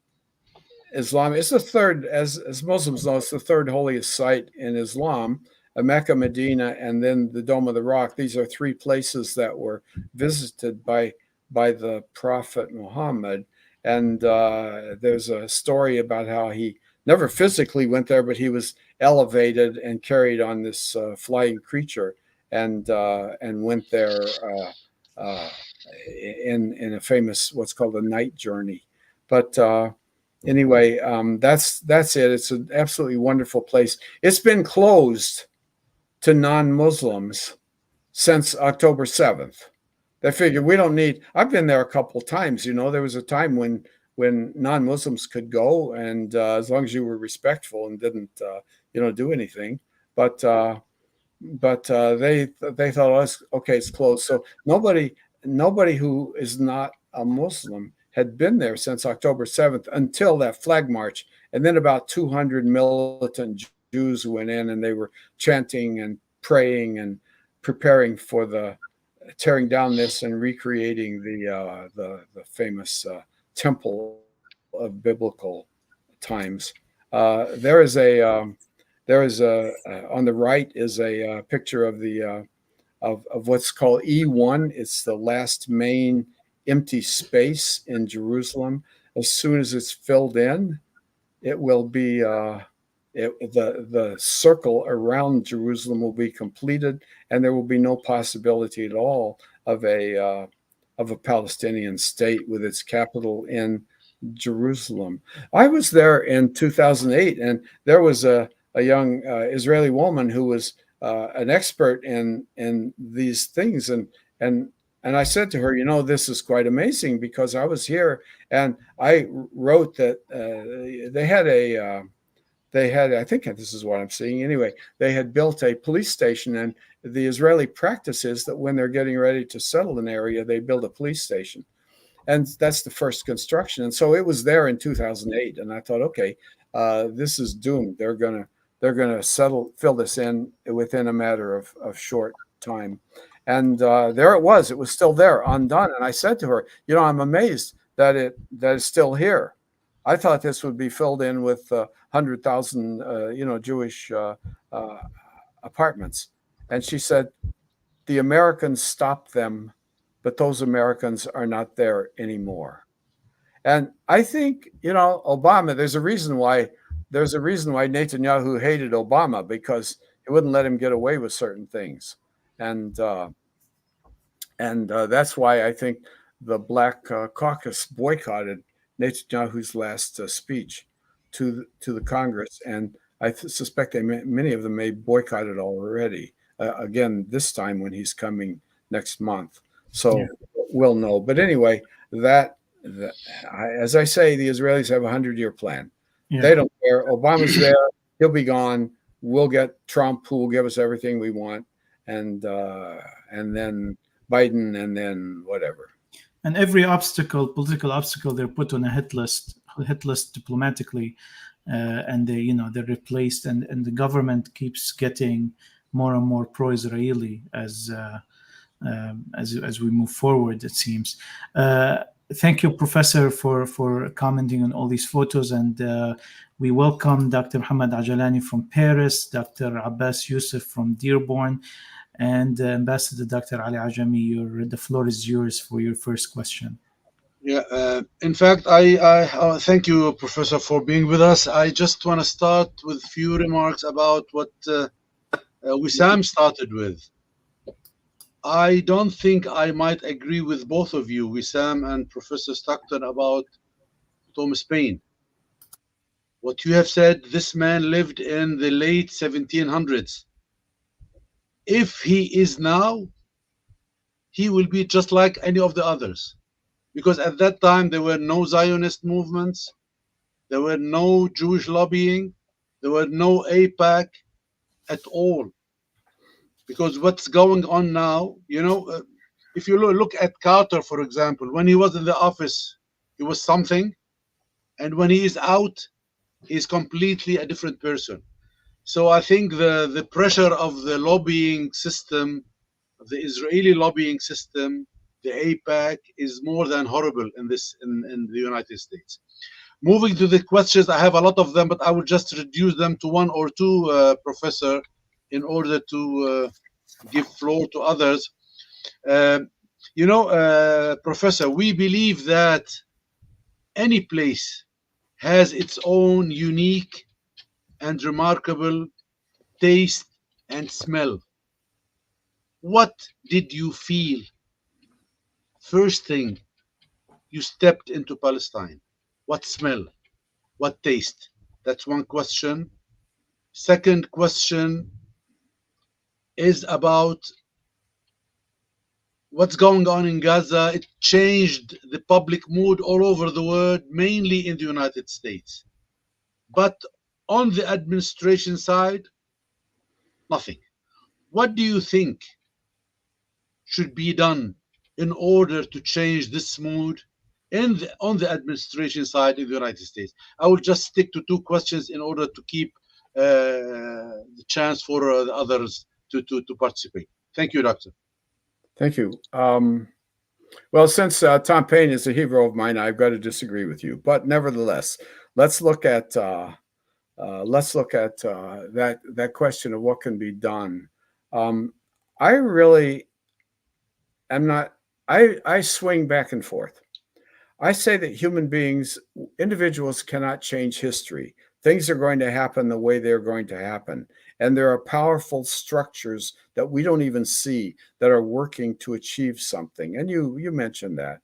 Islam. It's the third, as Muslims know, it's the third holiest site in Islam. Mecca, Medina, and then the Dome of the Rock. These are three places that were visited by the Prophet Muhammad. And there's a story about how he never physically went there, but he was elevated and carried on this flying creature, and went there in a famous what's called a night journey. But anyway, that's it. It's an absolutely wonderful place. It's been closed to non-Muslims since October 7th. They figured we don't need. I've been there a couple of times. There was a time when non-Muslims could go, and as long as you were respectful and didn't do anything. But they thought, okay, it's closed. So nobody who is not a Muslim had been there since October 7th until that flag march, and then about 200 militant Jews went in, and they were chanting and praying and preparing for the tearing down this and recreating the famous temple of biblical times. There is on the right is a picture of the of what's called E1. It's the last main empty space in Jerusalem. As soon as it's filled in, it will be the circle around Jerusalem will be completed, and there will be no possibility at all of a Palestinian state with its capital in Jerusalem. I was there in 2008, and there was a young Israeli woman who was an expert in these things, and I said to her, this is quite amazing, because I was here and I wrote that they had, I think this is what I'm seeing anyway, they had built a police station, and the Israeli practice is that when they're getting ready to settle an area, they build a police station. And that's the first construction. And so it was there in 2008. And I thought, okay, this is doomed. They're going to fill this in within a matter of short time. And there it was still there, undone. And I said to her, I'm amazed that it's still here. I thought this would be filled in with 100,000, Jewish apartments. And she said, the Americans stopped them, but those Americans are not there anymore. And I think, Obama, there's a reason why Netanyahu hated Obama, because he wouldn't let him get away with certain things. And that's why I think the Black Caucus boycotted Netanyahu's last speech to the Congress, and I suspect many of them may boycott it already. Again, this time when he's coming next month, so we'll know. But anyway, as I say, the Israelis have a 100-year plan. Yeah. They don't care. Obama's there; he'll be gone. We'll get Trump, who will give us everything we want, and then Biden, and then whatever. And every political obstacle, they're put on a hit list diplomatically, and they're replaced, and the government keeps getting more and more pro-Israeli as as we move forward, it seems. Thank you, Professor, for commenting on all these photos. And we welcome Dr. Muhammad Ajalani from Paris, Dr. Abbas Youssef from Dearborn, and Ambassador Dr. Ali Ajami. The floor is yours for your first question. Yeah, in fact, I thank you, Professor, for being with us. I just want to start with a few remarks about what Wissam started with. I don't think I might agree with both of you, Wissam and Professor Stockton, about Thomas Paine. What you have said, this man lived in the late 1700s. If he is now, he will be just like any of the others. Because at that time, there were no Zionist movements, there were no Jewish lobbying, there were no AIPAC at all. Because what's going on now, if you look at Carter, for example, when he was in the office, he was something. And when he is out, he's completely a different person. So I think the pressure of the lobbying system, of the Israeli lobbying system, the AIPAC, is more than horrible in the United States. Moving to the questions, I have a lot of them, but I will just reduce them to one or two, Professor, in order to give floor to others. Professor, we believe that any place has its own unique and remarkable taste and smell. What did you feel first thing you stepped into Palestine? What smell? What taste? That's one question. Second question is about what's going on in Gaza. It changed the public mood all over the world, mainly in the United States. But on the administration side, nothing. What do you think should be done in order to change this mood on the administration side in the United States? I will just stick to two questions in order to keep the chance for the others to participate. Thank you, Doctor. Thank you. Well, since Tom Paine is a hero of mine, I've got to disagree with you. But nevertheless, let's look at that question of what can be done. I really am not. I swing back and forth. I say that human beings, individuals, cannot change history. Things are going to happen the way they're going to happen. And there are powerful structures that we don't even see that are working to achieve something. And you mentioned that.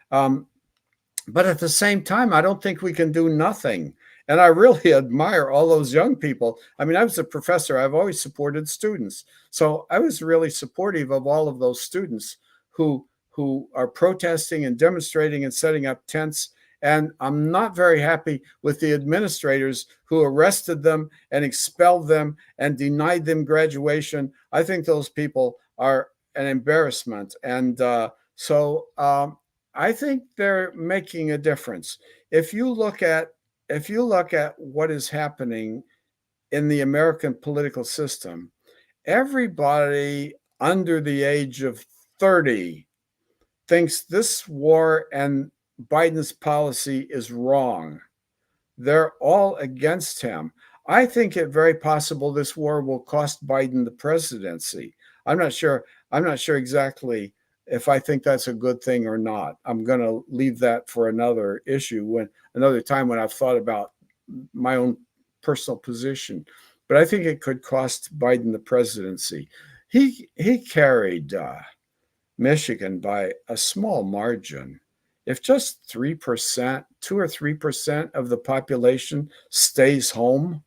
But at the same time, I don't think we can do nothing. And I really admire all those young people. I mean, I was a professor. I've always supported students. So I was really supportive of all of those students who are protesting and demonstrating and setting up tents. And I'm not very happy with the administrators who arrested them and expelled them and denied them graduation. I think those people are an embarrassment. And so I think they're making a difference. If you look at what is happening in the American political system, everybody under the age of 30 thinks this war and Biden's policy is wrong. They're all against him. I think it very possible this war will cost Biden the presidency. I'm not sure exactly if I think that's a good thing or not. I'm going to leave that for another issue, another time when I've thought about my own personal position. But I think it could cost Biden the presidency. He carried Michigan by a small margin. If just 3%, 2 or 3% of the population stays home,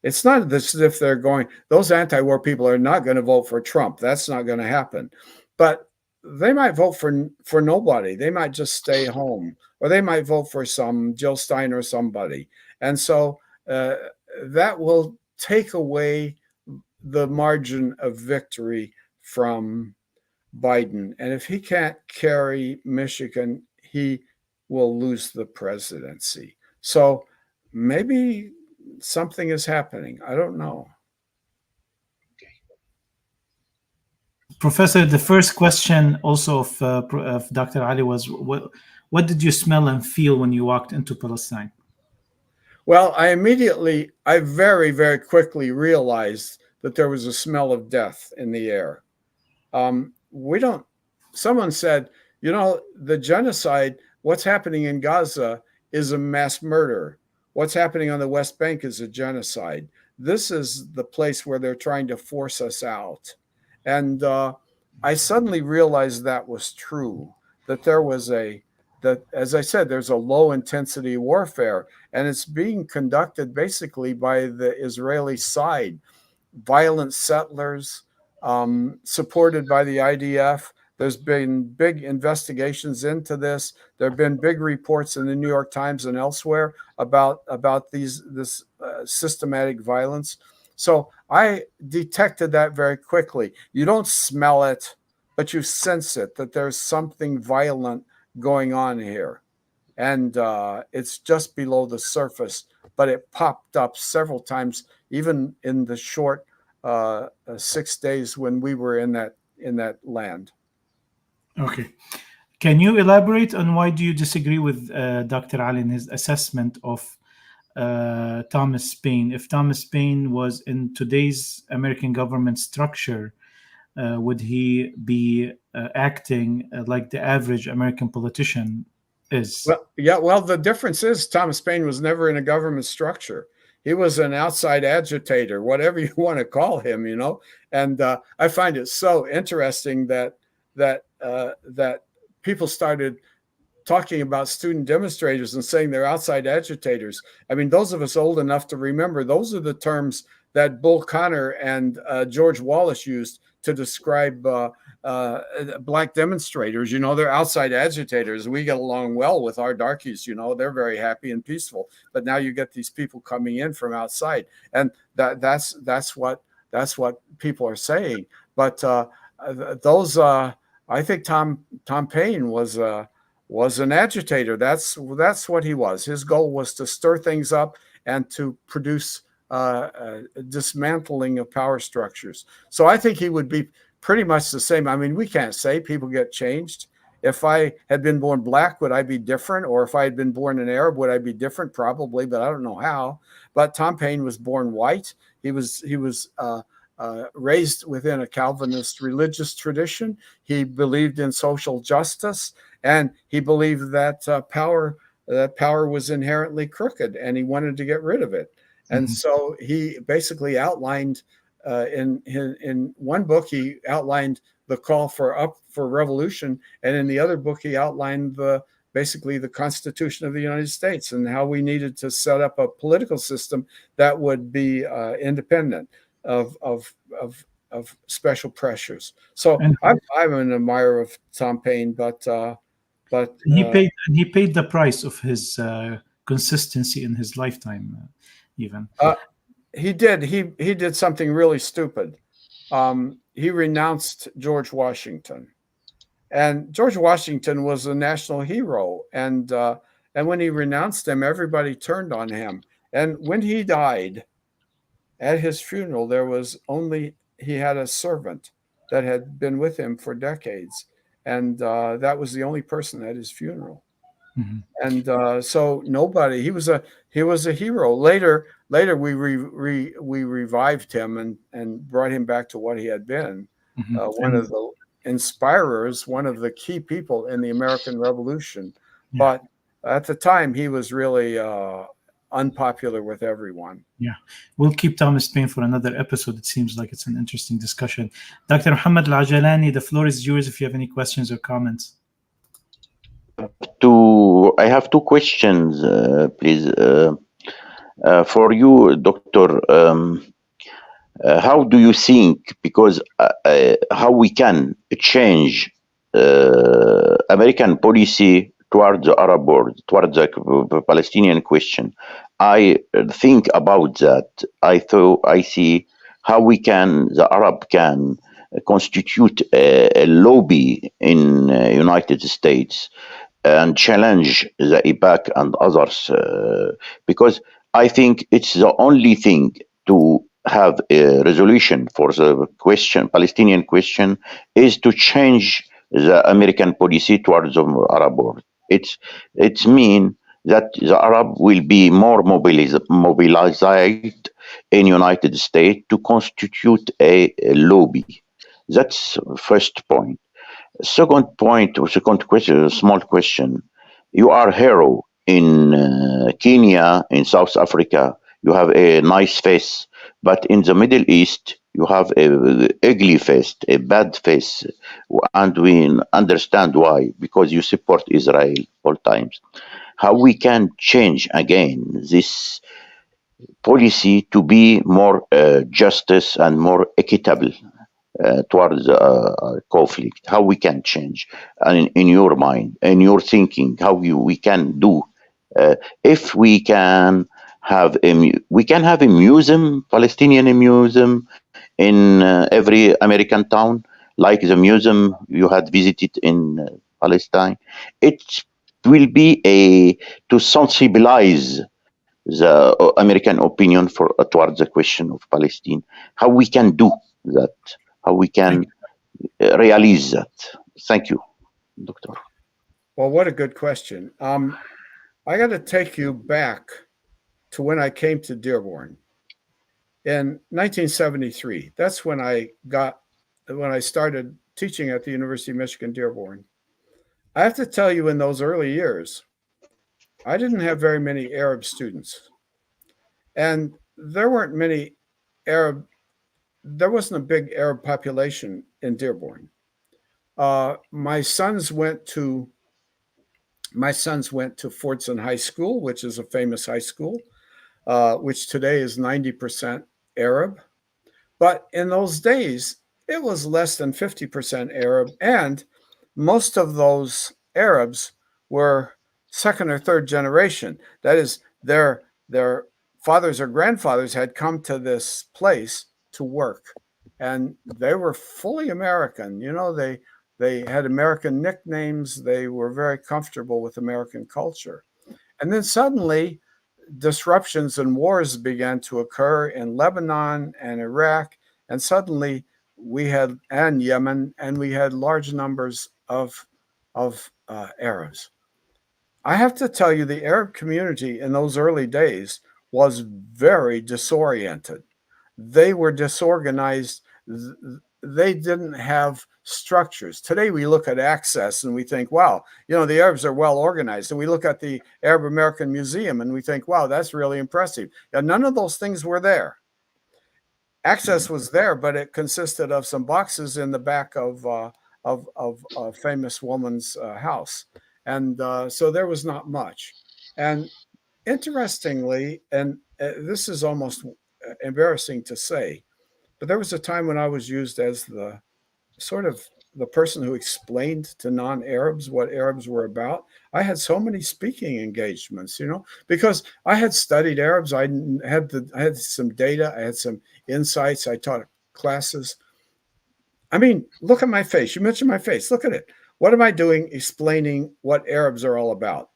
it's not as if they're going, those anti-war people are not going to vote for Trump. That's not going to happen. But they might vote for nobody. They might just stay home, or they might vote for some Jill Stein or somebody. And so that will take away the margin of victory from Biden. And if he can't carry Michigan, he will lose the presidency. So maybe something is happening. I don't know. Professor, the first question also of Dr. Ali was, what did you smell and feel when you walked into Palestine? Well, I very, very quickly realized that there was a smell of death in the air. We don't, someone said, the genocide, what's happening in Gaza is a mass murder. What's happening on the West Bank is a genocide. This is the place where they're trying to force us out. And I suddenly realized that was true, that as I said, there's a low intensity warfare, and it's being conducted basically by the Israeli side, violent settlers, supported by the IDF. There's been big investigations into this. There have been big reports in the New York Times and elsewhere about this systematic violence. So I detected that very quickly. You don't smell it, but you sense it, that there's something violent going on here. And it's just below the surface, but it popped up several times, even in the short 6 days when we were in that land. Okay. Can you elaborate on why do you disagree with Dr. Ali in his assessment of Thomas Paine? If Thomas Paine was in today's American government structure, would he be acting like the average American politician is? Well, yeah. Well, the difference is Thomas Paine was never in a government structure. He was an outside agitator, whatever you want to call him, And I find it so interesting that people started talking about student demonstrators and saying they're outside agitators. I mean, those of us old enough to remember, those are the terms that Bull Connor and George Wallace used to describe black demonstrators. They're outside agitators. We get along well with our darkies. They're very happy and peaceful. But now you get these people coming in from outside, and that's what people are saying. But those, I think Tom Paine was an agitator. That's what he was. His goal was to stir things up and to produce dismantling of power structures. So I think he would be pretty much the same. I mean, we can't say, people get changed. If I had been born black, would I be different? Or if I had been born an Arab, would I be different? Probably, but I don't know how. But Tom Paine was born white. He was raised within a Calvinist religious tradition. He believed in social justice, and he believed that power was inherently crooked, and he wanted to get rid of it. And so he basically outlined in one book, he outlined the call for revolution, and in the other book, he outlined basically the Constitution of the United States and how we needed to set up a political system that would be independent of special pressures. So I'm an admirer of Tom Paine, but he paid the price of his consistency in his lifetime, even. He did something really stupid. He renounced George Washington, and George Washington was a national hero. And when he renounced him, everybody turned on him. And when he died, at his funeral, he had a servant that had been with him for decades, and that was the only person at his funeral. And so nobody. He was a hero. Later we revived him and brought him back to what he had been. One of the inspirers, one of the key people in the American Revolution. Yeah. But at the time, he was really unpopular with everyone. Yeah, we'll keep Thomas Paine for another episode. It seems like it's an interesting discussion. Dr. Muhammad Al-Ajalani, the floor is yours if you have any questions or comments. I have two questions, please. For you, Doctor, how do you think, because how we can change American policy towards the Arab world, towards the Palestinian question? I think about that. I see how the Arab can constitute a lobby in United States and challenge the IPAC and others, because I think it's the only thing to have a resolution for the question, Palestinian question, is to change the American policy towards the Arab world. It's mean that the Arab will be more mobilized in United States to constitute a lobby. That's first point. Second point, or second question, small question. You are hero in Kenya, in South Africa. You have a nice face, but in the Middle East, you have a ugly face, a bad face, and we understand why because you support Israel all times. How we can change again this policy to be more justice and more equitable towards conflict, how we can change, and in your mind, in your thinking, how we can do, if we can have we can have a museum, Palestinian museum, in every American town, like the museum you had visited in Palestine. It will be a to sensibilize the American opinion for towards the question of Palestine. How we can do that? How we Thank can realize that? Thank you, Doctor. Well, what a good question. I got to take you back to when I came to Dearborn in 1973. That's when I started teaching at the University of Michigan Dearborn. I have to tell you, in those early years, I didn't have very many Arab students, and there weren't many Arab. There wasn't a big Arab population in Dearborn. My sons went to Fordson High School, which is a famous high school, which today is 90% Arab. But in those days, it was less than 50% Arab, and most of those Arabs were second or third generation. That is, their fathers or grandfathers had come to this place to work, and they were fully American. You know, they had American nicknames. They were very comfortable with American culture. And then suddenly, disruptions and wars began to occur in Lebanon and Iraq, and suddenly and Yemen, and we had large numbers of Arabs. I have to tell you, the Arab community in those early days was very disoriented. They were disorganized. They didn't have structures. Today we look at access and we think, wow, the Arabs are well organized. And we look at the Arab American Museum and we think, wow, that's really impressive. Now, none of those things were there. Access was there, but it consisted of some boxes in the back of a famous woman's house. And so there was not much. And interestingly, and this is almost embarrassing to say, but there was a time when I was used as the person who explained to non-Arabs what Arabs were about. I had so many speaking engagements, because I had studied Arabs. I had some data. I had some insights. I taught classes. I mean, look at my face. You mentioned my face. Look at it. What am I doing explaining what Arabs are all about?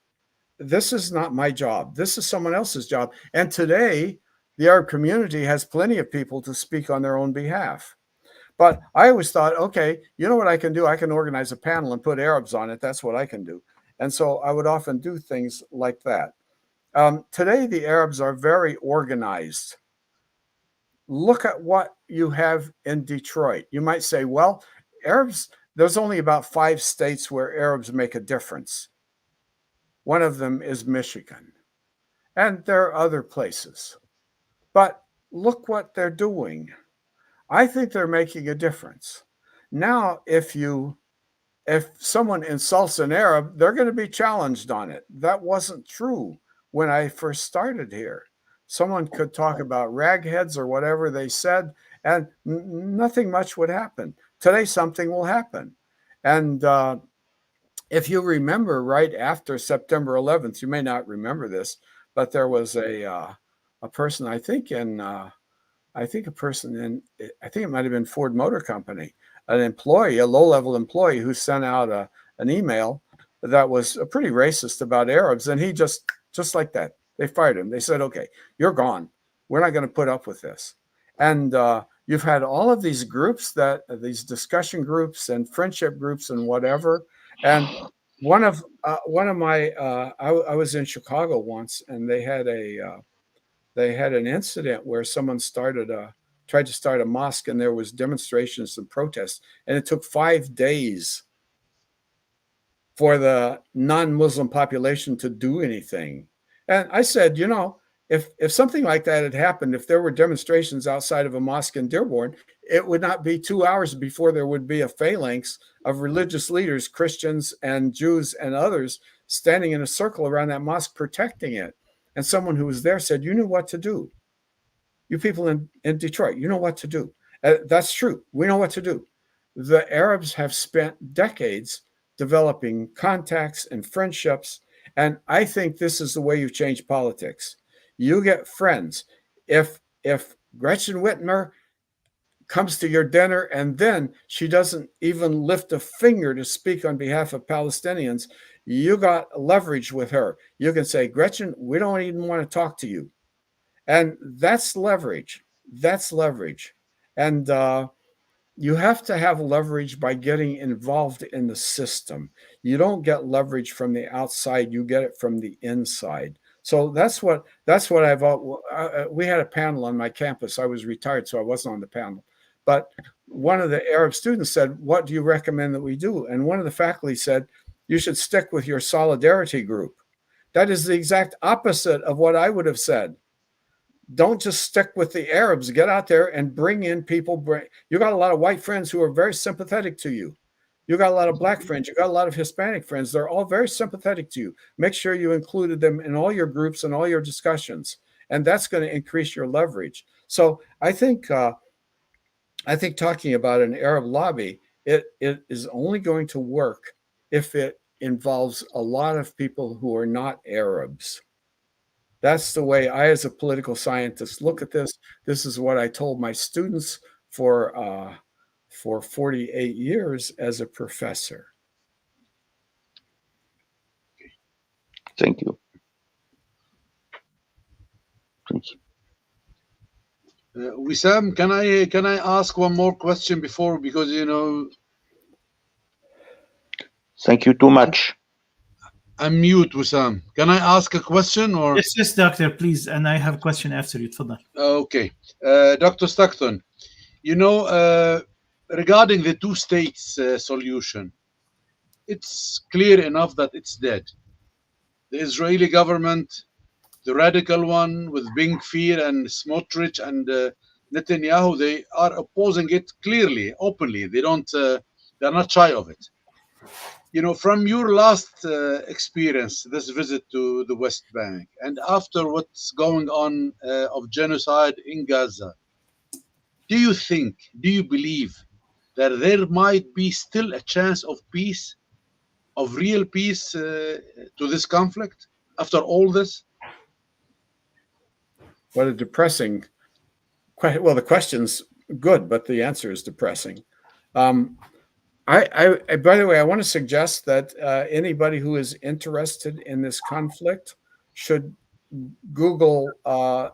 This is not my job. This is someone else's job. And today, the Arab community has plenty of people to speak on their own behalf. But I always thought, okay, you know what I can do? I can organize a panel and put Arabs on it. That's what I can do. And so I would often do things like that. Today, the Arabs are very organized. Look at what you have in Detroit. You might say, well, Arabs, there's only about 5 states where Arabs make a difference. One of them is Michigan. And there are other places. But look what they're doing. I think they're making a difference. Now, if someone insults an Arab, they're going to be challenged on it. That wasn't true when I first started here. Someone could talk about ragheads or whatever they said, and nothing much would happen. Today, something will happen. And if you remember, right after September 11th, you may not remember this, but there was a person, I think it might have been Ford Motor Company, a low-level employee who sent out an email that was pretty racist about Arabs. And he just like that, they fired him. They said, okay, you're gone. We're not going to put up with this. And you've had all of these groups, these discussion groups and friendship groups and whatever. And one of my I was in Chicago once, and they had an incident where someone tried to start a mosque, and there was demonstrations and protests, and it took 5 days for the non-Muslim population to do anything. And I said, if something like that had happened, if there were demonstrations outside of a mosque in Dearborn, it would not be 2 hours before there would be a phalanx of religious leaders, Christians and Jews and others, standing in a circle around that mosque protecting it. And someone who was there said, you knew what to do. You people in Detroit, you know what to do. That's true. We know what to do. The Arabs have spent decades developing contacts and friendships, and I think this is the way you change politics. You get friends. If Gretchen Whitmer comes to your dinner and then she doesn't even lift a finger to speak on behalf of Palestinians, you got leverage with her. You can say, Gretchen, we don't even want to talk to you. And that's leverage. That's leverage. And you have to have leverage by getting involved in the system. You don't get leverage from the outside. You get it from the inside. So that's what we had a panel on my campus. I was retired, so I wasn't on the panel. But one of the Arab students said, what do you recommend that we do? And one of the faculty said, you should stick with your solidarity group. That is the exact opposite of what I would have said. Don't just stick with the Arabs. Get out there and bring in people. You got a lot of white friends who are very sympathetic to you. You got a lot of black friends. You got a lot of Hispanic friends. They're all very sympathetic to you. Make sure you included them in all your groups and all your discussions, and that's going to increase your leverage. So I think talking about an Arab lobby, it is only going to work if it involves a lot of people who are not Arabs. That's the way I, as a political scientist, look at this. This is what I told my students for 48 years as a professor. Thank you. Thank you. Wissam, can I ask one more question before, because Thank you too much. I'm mute, Wissam. Can I ask a question or? Yes, doctor, please. And I have a question after you. Tfadal. Okay. Dr. Stockton, regarding the two states solution, it's clear enough that it's dead. The Israeli government, the radical one with Ben-Gvir and Smotrich and Netanyahu, they are opposing it clearly, openly. They're not shy of it. From your last experience, this visit to the West Bank, and after what's going on of genocide in Gaza, do you believe that there might be still a chance of peace, of real peace to this conflict after all this? What a depressing question. Well, the question's good, but the answer is depressing. By the way, I want to suggest that anybody who is interested in this conflict should Google a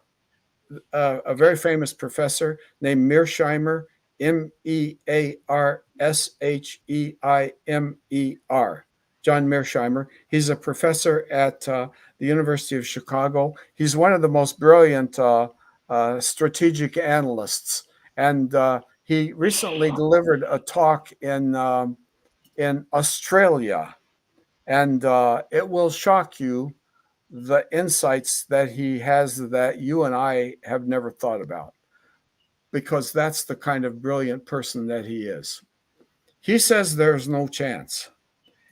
very famous professor named Mearsheimer, Mearsheimer, John Mearsheimer. He's a professor at the University of Chicago. He's one of the most brilliant strategic analysts, and he recently delivered a talk in Australia, and it will shock you the insights that he has that you and I have never thought about, because that's the kind of brilliant person that he is. He says there's no chance,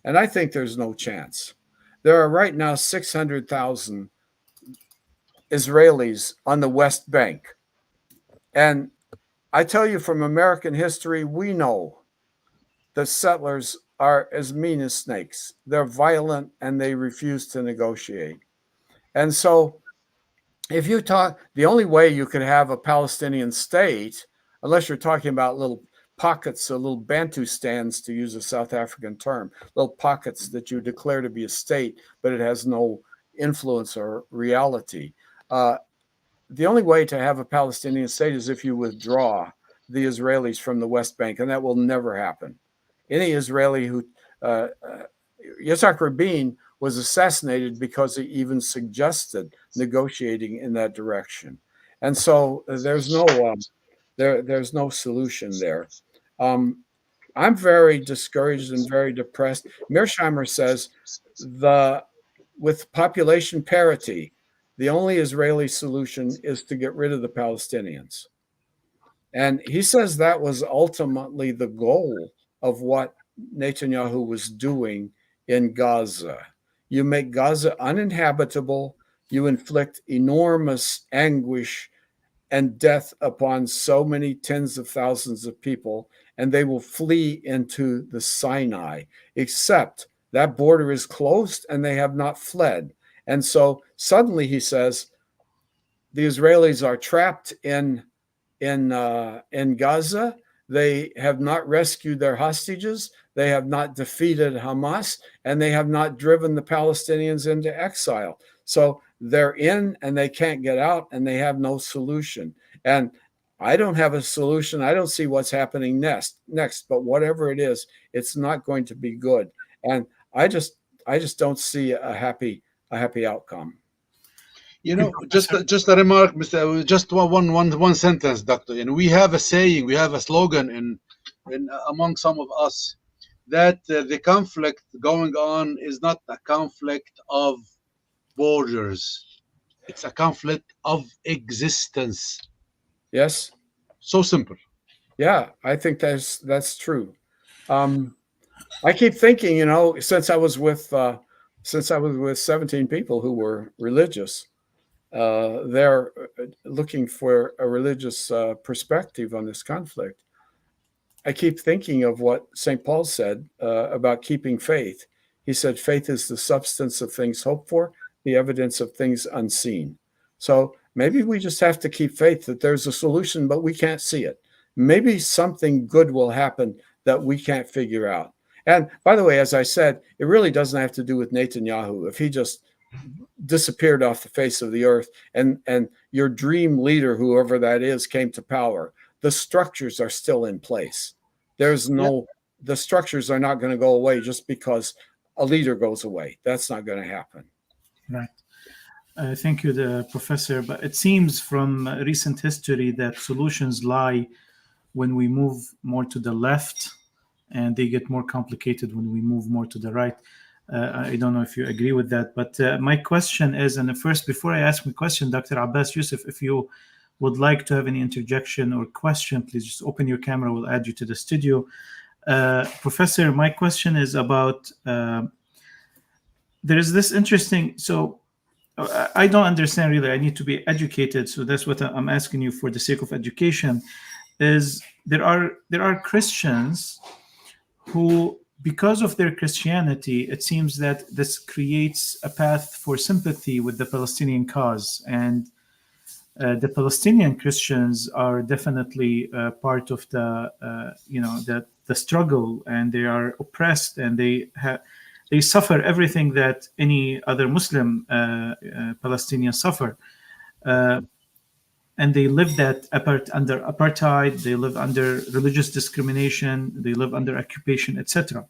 and I think there's no chance. There are right now 600,000 Israelis on the West Bank, and I tell you from American history, we know the settlers are as mean as snakes. They're violent and they refuse to negotiate. And so if you talk, the only way you could have a Palestinian state, unless you're talking about little pockets or little Bantustans, to use a South African term, little pockets that you declare to be a state, but it has no influence or reality. the only way to have a Palestinian state is if you withdraw the Israelis from the West Bank, and that will never happen. Any Israeli who Yitzhak Rabin was assassinated because he even suggested negotiating in that direction, and so there's no solution there. I'm very discouraged and very depressed. Mearsheimer says with population parity, the only Israeli solution is to get rid of the Palestinians. And he says that was ultimately the goal of what Netanyahu was doing in Gaza. You make Gaza uninhabitable, you inflict enormous anguish and death upon so many tens of thousands of people, and they will flee into the Sinai, except that border is closed and they have not fled. And so suddenly he says the Israelis are trapped in Gaza. They have not rescued their hostages. They have not defeated Hamas, and they have not driven the Palestinians into exile. So they're in and they can't get out, and they have no solution. And I don't have a solution. I don't see what's happening next. But whatever it is, it's not going to be good. And I just don't see a happy outcome. You know, just a remark, Mr. Just one sentence, Doctor. And we have a saying, we have a slogan in among some of us that the conflict going on is not a conflict of borders; it's a conflict of existence. Yes. So simple. Yeah, I think that's true. I keep thinking, you know, since I was with 17 people who were religious. They're looking for a religious perspective on this conflict. I keep thinking of what St. Paul said about keeping faith. He said, faith is the substance of things hoped for, the evidence of things unseen. So maybe we just have to keep faith that there's a solution, but we can't see it. Maybe something good will happen that we can't figure out. And by the way, as I said, it really doesn't have to do with Netanyahu. If he just disappeared off the face of the earth and your dream leader, whoever that is, came to power, the structures are still in place. The structures are not going to go away just because a leader goes away. That's not going to happen. Right. Thank you, Professor. But it seems from recent history that solutions lie when we move more to the left, and they get more complicated when we move more to the right. I don't know if you agree with that, but my question is, and first, before I ask my question, Dr. Abbas Youssef, if you would like to have any interjection or question, please just open your camera. We'll add you to the studio. Professor, my question is about, there is this interesting, so I don't understand really, I need to be educated, so that's what I'm asking you for the sake of education, is there are Christians who, because of their Christianity, it seems that this creates a path for sympathy with the Palestinian cause. And the Palestinian Christians are definitely part of the struggle, and they are oppressed, and they suffer everything that any other Muslim Palestinians suffer. And they live under apartheid, they live under religious discrimination, they live under occupation, etc.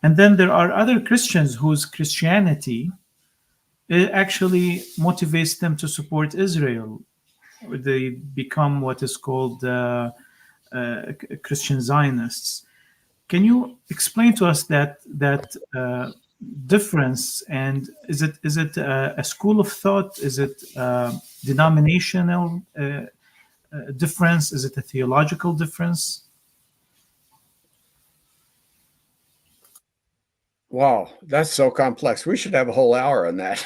And then there are other Christians whose Christianity actually motivates them to support Israel. They become what is called Christian Zionists. Can you explain to us that difference? And is it a school of thought? Is it denominational difference? Is it a theological difference? Wow, that's so complex. We should have a whole hour on that.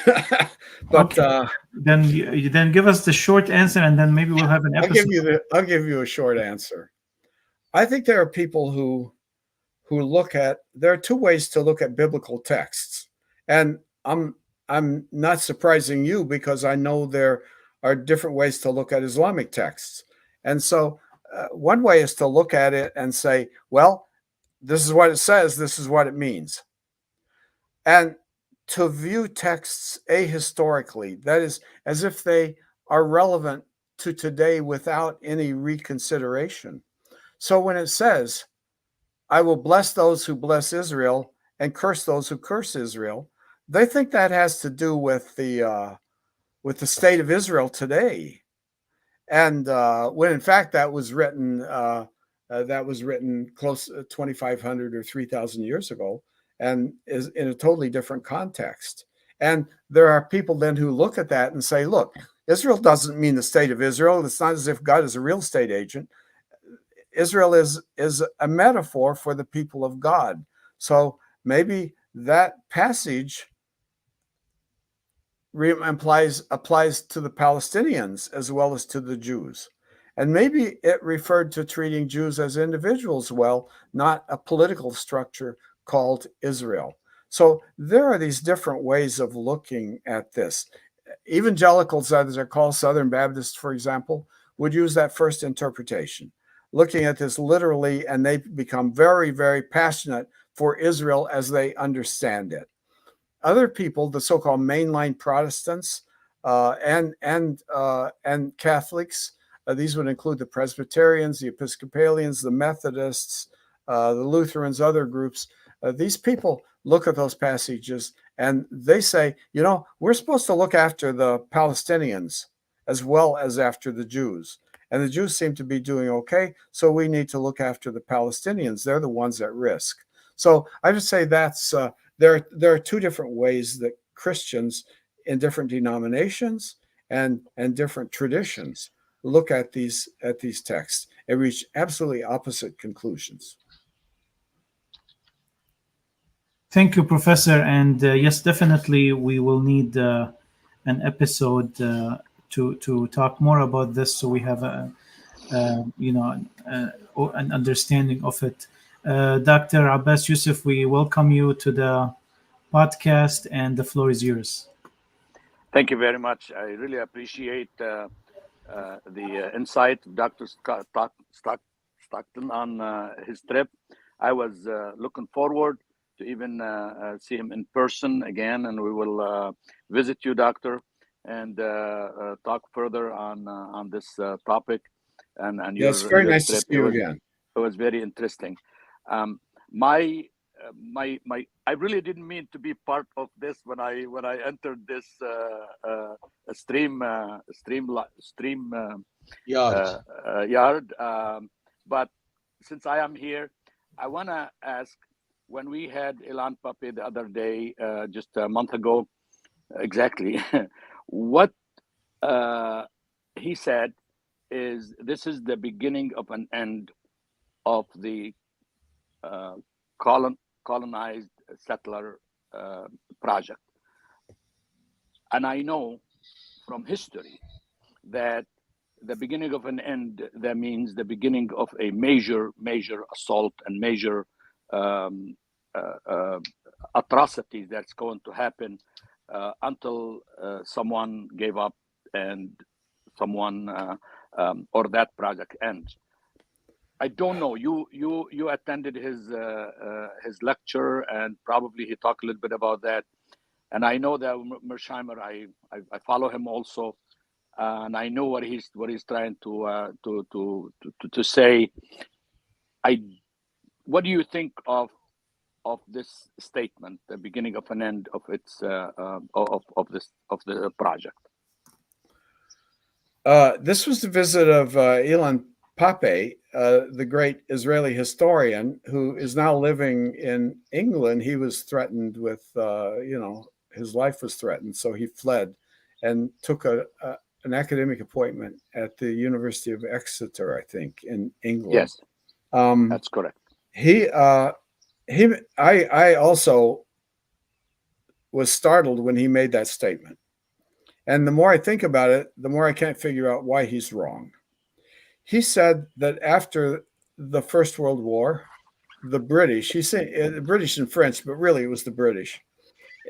But okay. Then you then give us the short answer, and then maybe we'll have an episode. I'll give you a short answer. I think there are people who look at, there are two ways to look at biblical texts, and I'm not surprising you because I know there are different ways to look at Islamic texts. And so one way is to look at it and say, well, this is what it says, this is what it means. And to view texts ahistorically, that is, as if they are relevant to today without any reconsideration. So when it says, I will bless those who bless Israel and curse those who curse Israel, they think that has to do with the state of Israel today. And when in fact that was written close to 2,500 or 3,000 years ago, and is in a totally different context. And there are people then who look at that and say, look, Israel doesn't mean the state of Israel. It's not as if God is a real estate agent. Israel is a metaphor for the people of God. So maybe that passage applies to the Palestinians as well as to the Jews. And maybe it referred to treating Jews as individuals well, not a political structure called Israel. So there are these different ways of looking at this. Evangelicals, as they're called, Southern Baptists, for example, would use that first interpretation, looking at this literally, and they become very, very passionate for Israel as they understand it. Other people, the so-called mainline Protestants and Catholics, these would include the Presbyterians, the Episcopalians, the Methodists, the Lutherans, other groups. These people look at those passages and they say, you know, we're supposed to look after the Palestinians as well as after the Jews. And the Jews seem to be doing okay, so we need to look after the Palestinians. They're the ones at risk. So I would say that's there are two different ways that Christians in different denominations and different traditions look at these texts and reach absolutely opposite conclusions. Thank you, Professor. And yes, definitely, we will need an episode to talk more about this, so we have an understanding of it. Dr. Abbas Youssef, we welcome you to the podcast, and the floor is yours. Thank you very much. I really appreciate the insight of Dr. Stockton on his trip. I was looking forward to even see him in person again, and we will visit you, Doctor, and talk further on this topic. And yes, very nice to see you again. It was very interesting. I really didn't mean to be part of this when I entered this stream yard. But since I am here, I want to ask, when we had Ilan Pape the other day, just a month ago, exactly, what he said is this is the beginning of an end of the colonized settler project. And I know from history that the beginning of an end, that means the beginning of a major assault and major atrocities that's going to happen until someone gave up and someone or that project ends. I don't know. You attended his lecture, and probably he talked a little bit about that. And I know that Mersheimer, I follow him also, and I know what he's trying to say. What do you think of this statement, the beginning of an end of its of the project? This was the visit of Ilan Pape, the great Israeli historian who is now living in England. He was threatened with, his life was threatened, so he fled and took an academic appointment at the University of Exeter, I think, in England. Yes, that's correct. I also was startled when he made that statement. And the more I think about it, the more I can't figure out why he's wrong. He said that after the First World War, the British, he said British and French, but really it was the British.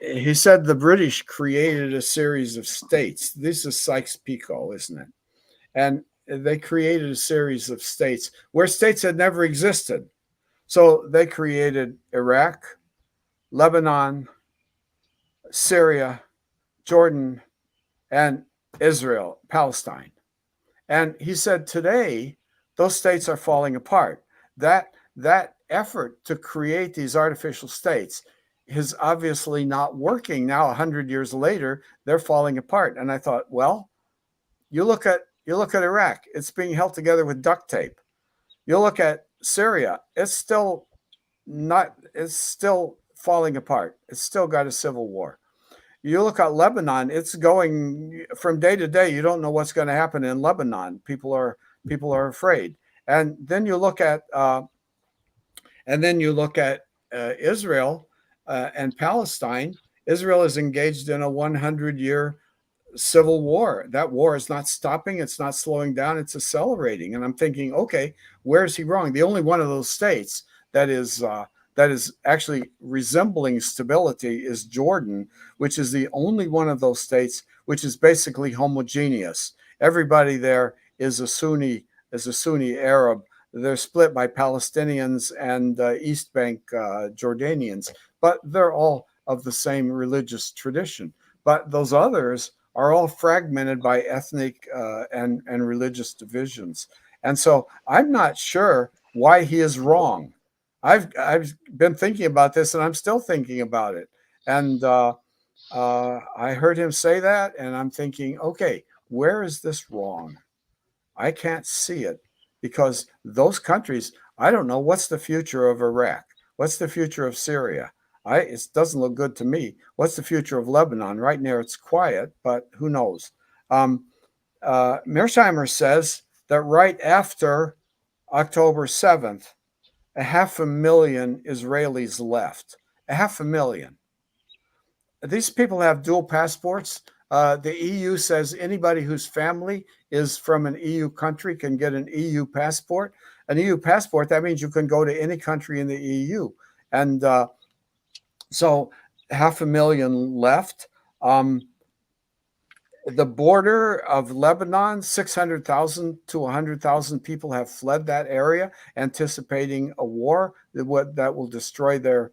He said the British created a series of states. This is Sykes-Picot, isn't it? And they created a series of states where states had never existed. So they created Iraq, Lebanon, Syria, Jordan, and Israel, Palestine. And he said today, those states are falling apart. That effort to create these artificial states is obviously not working now. 100 years later, they're falling apart. And I thought, well, you look at Iraq, it's being held together with duct tape. You look at Syria, it's still falling apart. It's still got a civil war. You look at Lebanon, it's going from day to day. You don't know what's going to happen in Lebanon. People are afraid. And then you look at Israel and Palestine. Israel is engaged in a 100-year civil war. That war is not stopping. It's not slowing down. It's accelerating. And I'm thinking, okay, where is he wrong? The only one of those states that is actually resembling stability is Jordan, which is the only one of those states which is basically homogeneous. Everybody there is a Sunni Arab. They're split by Palestinians and East Bank Jordanians, but they're all of the same religious tradition. But those others are all fragmented by ethnic and religious divisions. And so I'm not sure why he is wrong. I've been thinking about this, and I'm still thinking about it. And I heard him say that, and I'm thinking, okay, where is this wrong? I can't see it, because those countries, I don't know what's the future of Iraq. What's the future of Syria? It doesn't look good to me. What's the future of Lebanon? Right now it's quiet, but who knows? Mearsheimer says that right after October 7th, 500,000 Israelis left. 500,000. These people have dual passports. The EU says anybody whose family is from an EU country can get an EU passport. An EU passport, that means you can go to any country in the EU. And so 500,000 left. The border of Lebanon, 600,000 to 100,000 people have fled that area, anticipating a war that will destroy their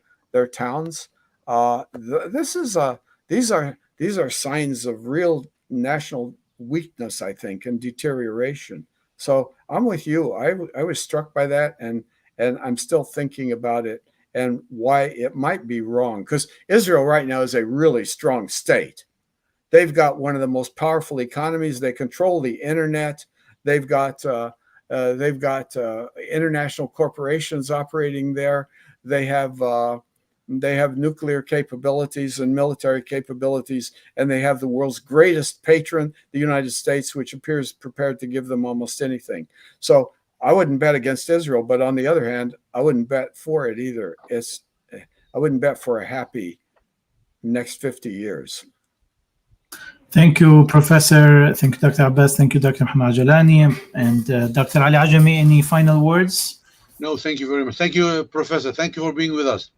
towns. These are signs of real national weakness, I think, and deterioration. So I'm with you. I was struck by that, and I'm still thinking about it and why it might be wrong. Because Israel right now is a really strong state. They've got one of the most powerful economies. They control the internet. They've got international corporations operating there. They have nuclear capabilities and military capabilities, and they have the world's greatest patron, the United States, which appears prepared to give them almost anything. So I wouldn't bet against Israel, but on the other hand, I wouldn't bet for it either. I wouldn't bet for a happy next 50 years. Thank you, Professor. Thank you, Dr. Abbas. Thank you, Dr. Muhammad Jalani. And Dr. Ali Ajami, any final words? No, thank you very much. Thank you, Professor. Thank you for being with us.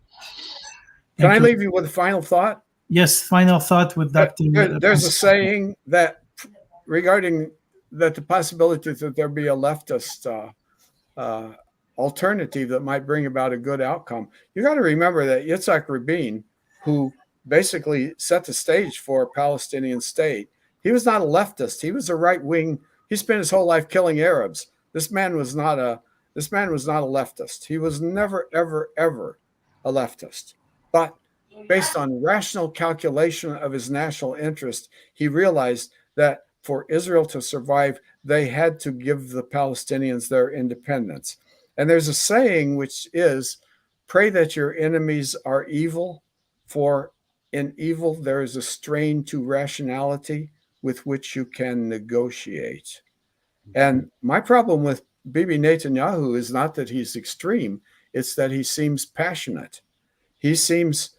Can I leave you with a final thought? Yes, final thought with Dr. There's a saying that regarding that the possibility that there be a leftist alternative that might bring about a good outcome. You got to remember that Yitzhak Rabin, who basically set the stage for a Palestinian state, he was not a leftist. He was a right wing. He spent his whole life killing Arabs. This man was not a leftist. He was never, ever, ever a leftist. But based on rational calculation of his national interest, he realized that for Israel to survive, they had to give the Palestinians their independence. And there's a saying which is, pray that your enemies are evil, for in evil there is a strain to rationality with which you can negotiate. And my problem with Bibi Netanyahu is not that he's extreme, it's that he seems passionate. He seems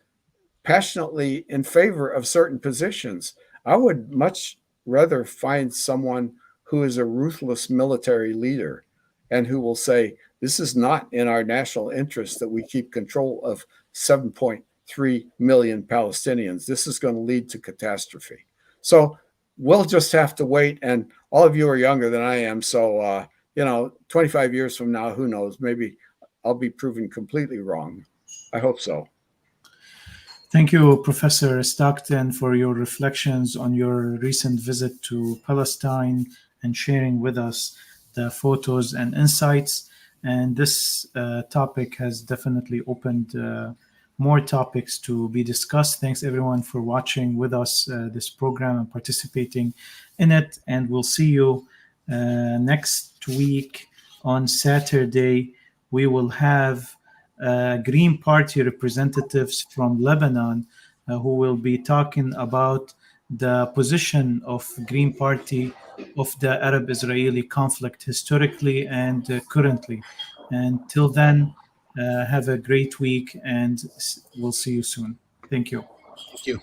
passionately in favor of certain positions. I would much rather find someone who is a ruthless military leader and who will say, this is not in our national interest that we keep control of 7.3 million Palestinians. This is going to lead to catastrophe. So we'll just have to wait. And all of you are younger than I am. So, 25 years from now, who knows? Maybe I'll be proven completely wrong. I hope so. Thank you, Professor Stockton, for your reflections on your recent visit to Palestine and sharing with us the photos and insights. And this topic has definitely opened more topics to be discussed. Thanks, everyone, for watching with us this program and participating in it. And we'll see you next week on Saturday. We will have Green Party representatives from Lebanon who will be talking about the position of Green Party of the Arab-Israeli conflict historically and currently. And till then, have a great week, and we'll see you soon. Thank you. Thank you.